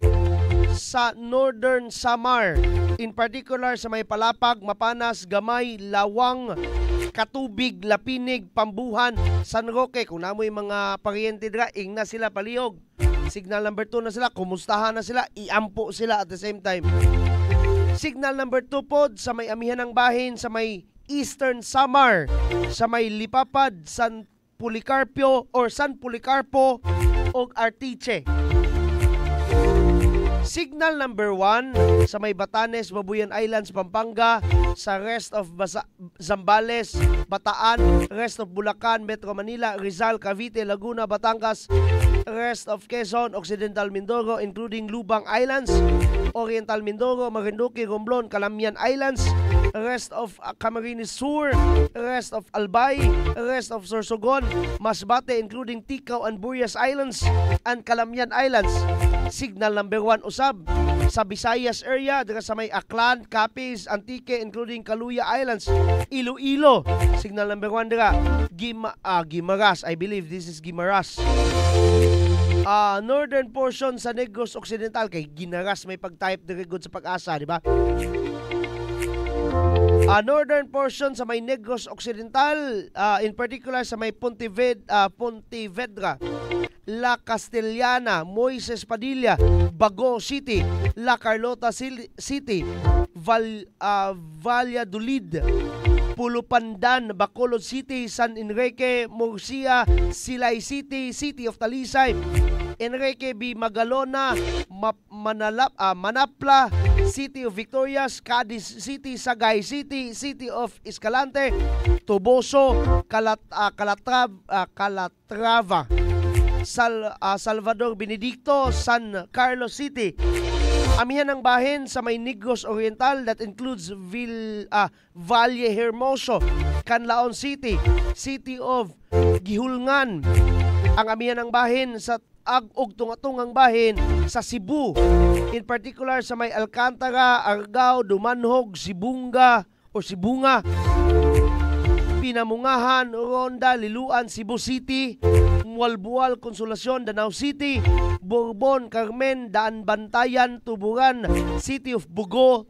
sa Northern Samar, in particular sa may Palapag, Mapanas, Gamay, Lawang, Katubig, Lapinig, Pambuhan, San Roque. Kung namoy mga paryente dira, ing na sila palihog. Signal number 2 na sila, kumustahan na sila, iampo sila at the same time. Signal number 2 pod sa may amihan ng bahin sa may Eastern Samar, sa may Lipapad, San Policarpio or San Policarpo o Artiche. Signal number 1 sa may Batanes, Babuyan Islands, Pampanga, sa rest of Zambales, Bataan, rest of Bulacan, Metro Manila, Rizal, Cavite, Laguna, Batangas, rest of Quezon, Occidental Mindoro, including Lubang Islands, Oriental Mindoro, Marinduque, Romblon, Calamian Islands, rest of Camarines Sur, rest of Albay, rest of Sorsogon, Masbate, including Ticao and Burias Islands, and Calamian Islands. Signal number 1 usab sa Visayas area, dira sa may Aklan, Capiz, Antique, including Kaluya Islands, Iloilo. Signal number 1 dira Guimaras, I believe this is Guimaras. Northern portion sa Negros Occidental, kay Ginaras may pag-type diri gud sa Pag-asa, di ba? Northern portion sa may Negros Occidental, in particular sa may Pontevedra, La Castellana, Moises Padilla, Bago City, La Carlota City, Valladolid, Pulupandan, Bacolod City, San Enrique, Murcia, Silay City, City of Talisay, Enrique B. Magalona, Manapla, City of Victorias, Cadiz City, Sagay City, City of Escalante, Toboso, Calatrava, Salvador Benedicto, San Carlos City. Amihan ng bahin sa may Negros Oriental, that includes Valle Hermoso, Canlaon City, City of Gihulngan. Ang amihan ng bahin sa og tungatungang bahin sa Cebu, in particular sa may Alcantara, Argao, Dumanhog, Sibunga, Pinamungahan, Ronda, Liluan, Cebu City, Mualbual, Consolacion, Danau City, Bourbon, Carmen, Daan Bantayan, Tuburan, City of Bugo,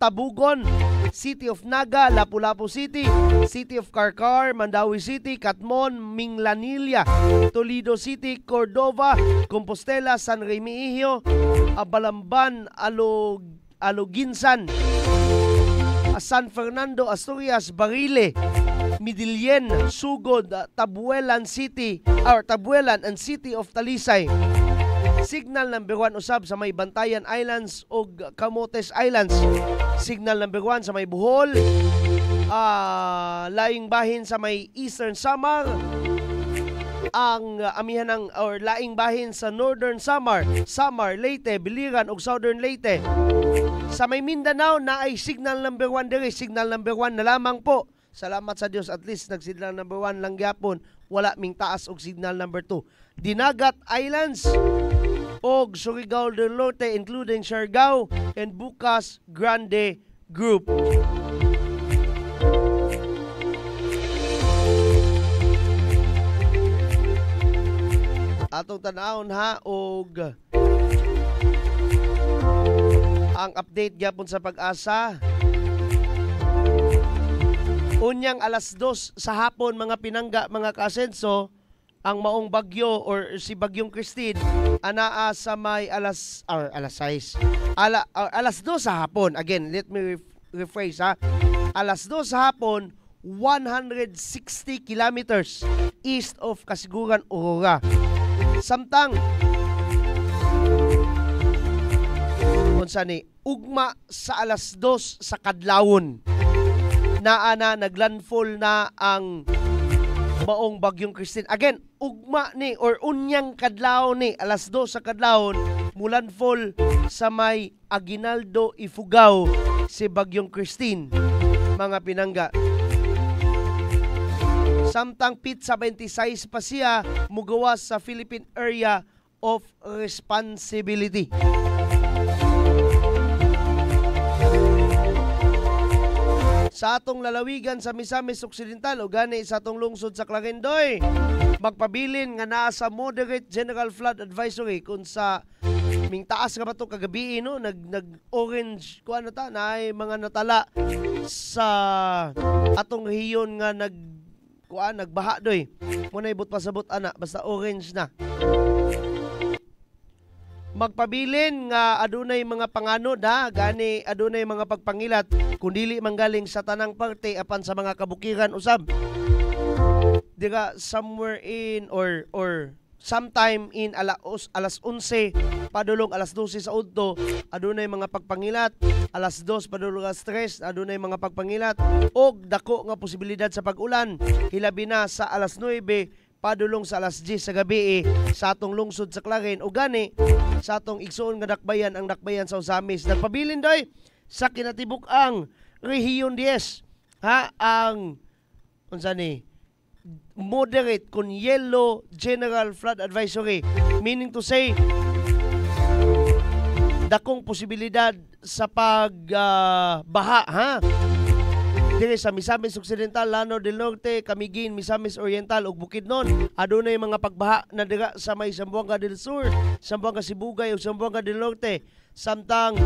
Tabugon, City of Naga, Lapu-Lapu City, City of Carcar, Mandawi City, Catmon, Minglanilla, Toledo City, Cordova, Compostela, San Remigio, Abalamban, Aloginsan, San Fernando, Asturias, Barile, Midilien, Sugod, Tabuelan and City of Talisay. Signal number 1 usab sa may Bantayan Islands o Camotes Islands. Signal number 1 sa may Bohol, laing bahin sa may Eastern Samar, ang amihan ng laing bahin sa Northern Samar, Leyte, Biliran ug Southern Leyte. Sa may Mindanao na ay signal number 1 diri, signal number 1 na lamang po. Salamat sa Dios, at least nag-signal number 1 lang gyapon, wala ming taas og signal number 2. Dinagat Islands og Surigao del Norte, including Siargao and Bucas Grande Group. Atong tanawon ha og ang update gyapon sa Pag-asa. Unyang alas 2 sa hapon, mga pinangga, mga kaasenso, ang maong bagyo or si Bagyong Christine anaa sa may alas 2 sa hapon. Again, let me rephrase ha. Alas 2 sa hapon, 160 kilometers east of Kasiguran, Aurora. Samtang unsa ni ugma sa alas 2 sa kadlawon naa na naglandfall na ang maong bagyong Christine. Again, ugma ni or unyang kadlaw ni alas 2 sa kadlawon mulandfall sa may Aguinaldo, Ifugao si bagyong Christine, mga pinangga. Samtang Pizza 26 pa siya mugawas sa Philippine Area of Responsibility. Sa atong lalawigan sa Misamis Occidental o gani sa atong lungsod sa Clarindoy, magpabilin nga naa sa moderate general flood advisory kung sa ming taas ka ba to kagabi no nag-orange kuan na ta na ay mga natala sa atong rehiyon nga nagbaha doy. Muna ibot pasabot ana basta orange na. Magpabilin nga adunay mga panganod ha, gani adunay mga pagpangilat kung dili manggaling sa tanang parte apan sa mga kabukiran usab. Diga somewhere in or sometime in alas 11 padulong alas 12 sa udto adunay mga pagpangilat, alas 2 padulong alas 3 adunay mga pagpangilat og dako nga posibilidad sa pag-ulan hilabi na sa alas 9 padulong sa alas 10 sa gabi sa atong lungsod sa Clarin o gani sa atong igsuon nga dakbayan ang dakbayan sa Osamis. Nagpabilin doy sa kinatibuk-ang rehiyon 10 ha ang unsa ni moderate kun yellow general flood advisory, meaning to say dakong posibilidad sa pagbaha ha dire sa Misamis Occidental, Lanao del Norte, Camiguin, Misamis Oriental ug Bukidnon. Adunay mga pagbaha na dira sa may Zamboanga del Sur, Zamboanga Sibugay ug Zamboanga del Norte. Samtang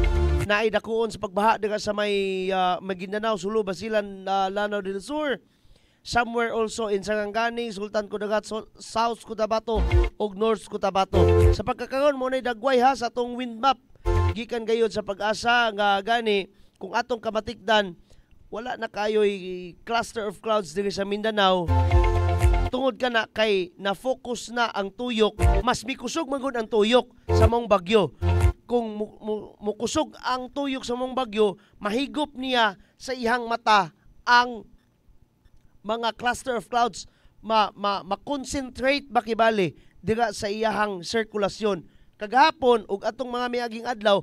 naay dakuon sa pagbaha dira sa may Maguindanao, Sulu, Basilan, Lanao del Sur. Somewhere also in Sarangani, Sultan Kudarat, South Cotabato ug North Cotabato. Sa pagkakaroon mo na dagway ha sa atong wind map gikan gayud sa Pag-asa nga gani kung atong kamatikdan wala na kayo'y cluster of clouds diri sa Mindanao. Tungod ka na kay na-focus na ang tuyok, mas mikusog magud ang tuyok sa mong bagyo. Kung mukusog ang tuyok sa mong bagyo, mahigop niya sa ihang mata ang mga cluster of clouds, ma-concentrate bakibali dira sa iyahang sirkulasyon. Kagahapon ug atong mga miaging adlaw,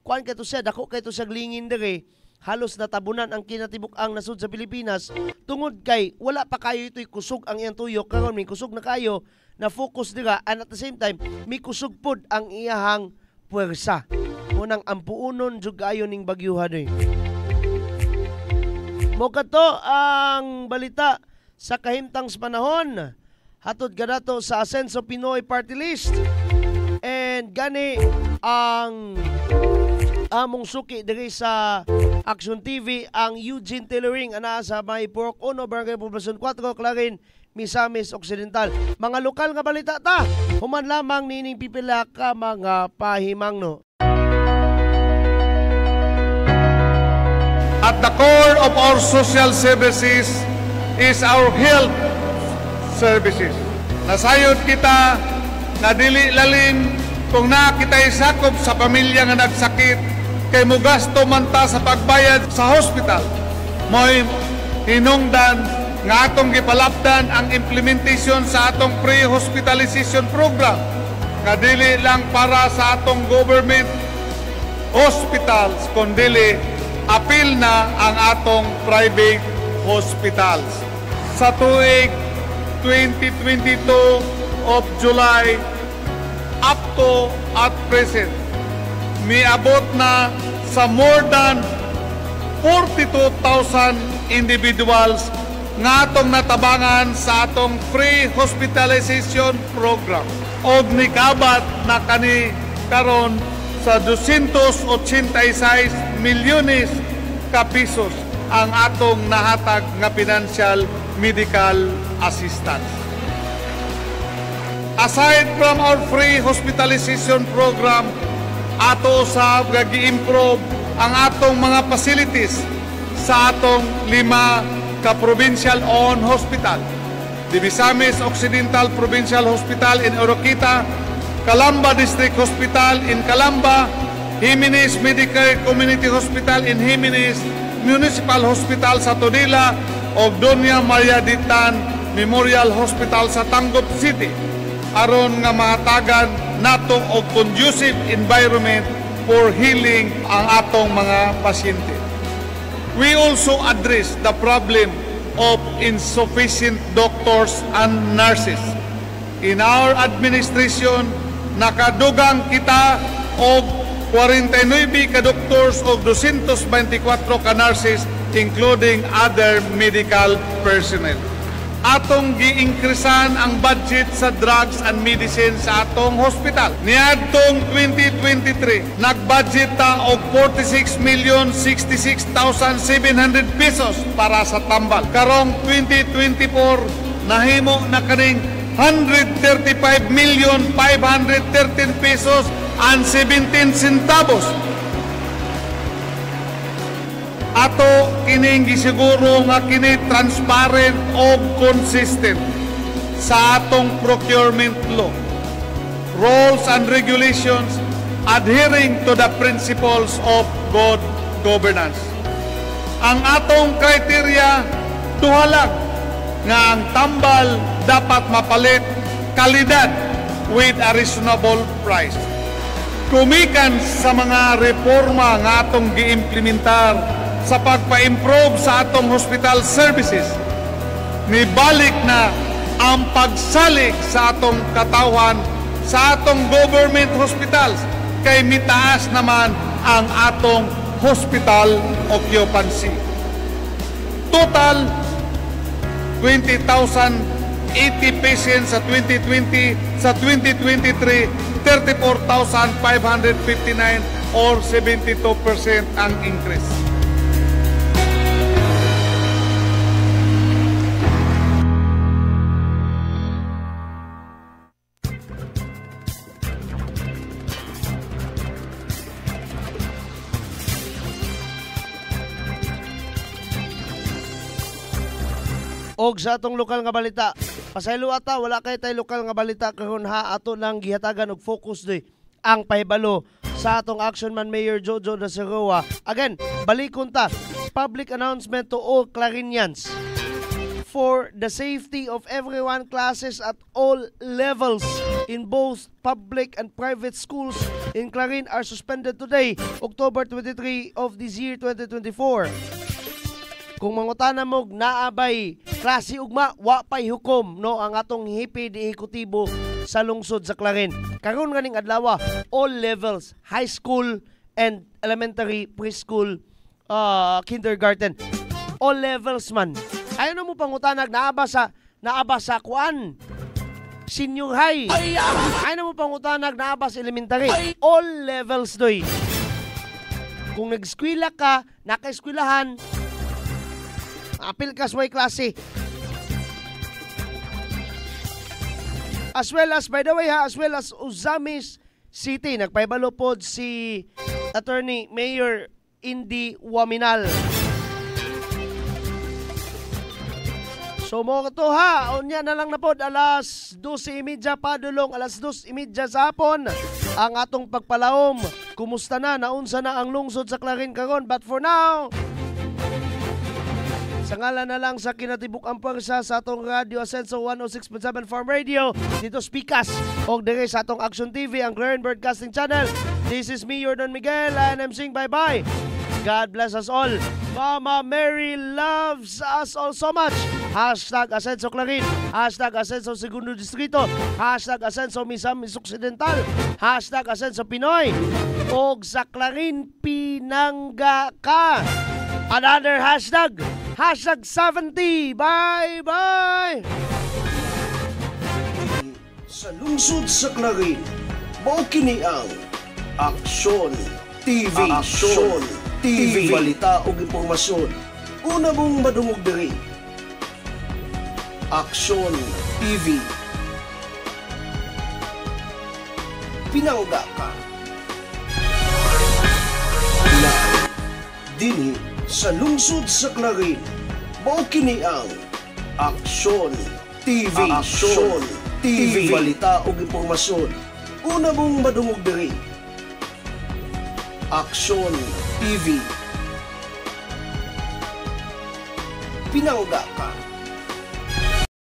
kuan kay to siya, dako kay to siya glingin diri. Halos natabunan ang kinatibuk-ang nasud sa Pilipinas tungod kay wala pa kayo ito'y kusog ang iyang tuyok karon may kusog na kayo na focus dira and at the same time may kusog pod ang iyahang puwersa. Unang ampuunon jud kaayo ning bagyuha doy. Mo kadto ang balita sa kahimtang sa panahon hatod kadato sa Asenso Pinoy Party List and gani ang among suki diri sa Action TV ang Eugene Tailoring ana sa may Purok 1 Barangay Poblacion 4 Clarin, Misamis Occidental. Mga lokal nga balita ta human lamang nining pipila ka mga pahimangno. At the core of our social services is our health services. Nasayod kita na dili lalim kung na kita'y sakop sa pamilya nga nagsakit kay mugasto man ta sa pagbayad sa hospital. Mo'y hinungdan nga atong gipalapdan ang implementation sa atong pre-hospitalization program nga dili lang para sa atong government hospitals kundi apil na ang atong private hospitals. Sa tuig 2022 of July up to at present, miabot na sa more than 42,000 individuals nga atong natabangan sa atong free hospitalization program. Og nikabat na kani karon sa 286 milyones ka pesos ang atong nahatag nga financial medical assistance. Aside from our free hospitalization program, ato usab nga gi-improve ang atong mga facilities sa atong 5 ka provincial-owned hospital. The Misamis Occidental Provincial Hospital in Oroquita, Calamba District Hospital in Calamba, Jimenez Medicare Community Hospital in Jimenez, Municipal Hospital sa Todila, o Doña Maria Ditan Memorial Hospital sa Tangub City, aron nga mahatagan nato og conducive environment for healing ang atong mga pasyente. We also address the problem of insufficient doctors and nurses. In our administration, nakadugang kita og 49 ka doctors o 224 ka nurses, including other medical personnel. Atong gi-increasean ang budget sa drugs and medicine sa atong hospital. Niadtong 2023, nag-budget ta og 46,066,700 pesos para sa tambal. Karong 2024, nahimo na kaning 135,513 pesos and 17 centavos. Ato kining gisiguro nga kini transparent o consistent sa atong procurement law, rules and regulations, adhering to the principles of good governance. Ang atong kriteria duhalag nga ang tambal dapat mapalit kalidad with a reasonable price. Kumikan sa mga reforma nga atong giimplementar sa pagpa-improve sa atong hospital services, nibalik na ang pagsalig sa atong katawhan sa atong government hospitals kay mitaas naman ang atong hospital occupancy. Total 20,080 patients sa 2020, sa 2023 34,559 or 72% ang increase. Og sa atong lokal nga balita, pasaylo ata wala kay tay lokal nga balita karon ha, ato lang gihatagan og focus doy ang pahibalo sa atong Action Man Mayor Jojo Daseroa. Again, balikon ta, public announcement to all Clarinians for the safety of everyone, classes at all levels in both public and private schools in Clarin are suspended today, October 23 of this year 2024. Kung mangutana mo naabay klase ugma, wa pay hukom no ang atong hipi di ehekutibo sa lungsod sa Clarin. Karon ganing adlaw, all levels, high school and elementary, preschool, kindergarten, all levels man. Ayon na mo pangutanag naaba sa kuan, senior high. Ayon na mo pangutanag naaba sa elementary, all levels doy. Kung nag-eskwela ka, naka-eskwelahan, apil ka sa klase. As well as, by the way ha, as well as Uzamis City, nagpaibalo pod si Attorney Mayor Indy Waminal. So mo to ha, unya na lang na pod, alas 12:30 padulong, alas 2:30 sa hapon ang atong pagpalawom. Kumusta na, naunsa na ang lungsod sa Clarin karon, but for now, sa ngalan na lang sa kinatibuk ang pwersa sa atong Radio Ascenso 106.7 Farm Radio, dito Spikas, o dire sa atong Action TV, ang Clarin Broadcasting Channel. This is me, Jordan Miguel, and I'm saying bye-bye. God bless us all. Mama Mary loves us all so much. Hashtag Ascenso Clarin, hashtag Ascenso Segundo Distrito, hashtag Ascenso Misamis Occidental, hashtag Ascenso Pinoy, og sa Clarin Pinangga ka. Another hashtag, hashtag 70. Bye-bye! Sa lungsod sa Clarin, mao kini ang Action TV. Action TV. Balita o impormasyon. Una mong madungog diri. Action TV. pinangga ka. Dini sa lungsod sa Clarin, mao kini ang Aksyon TV. Aksyon TV. Balita ug impormasyon. Una mong madungog diri. Aksyon TV. Pinangga ka.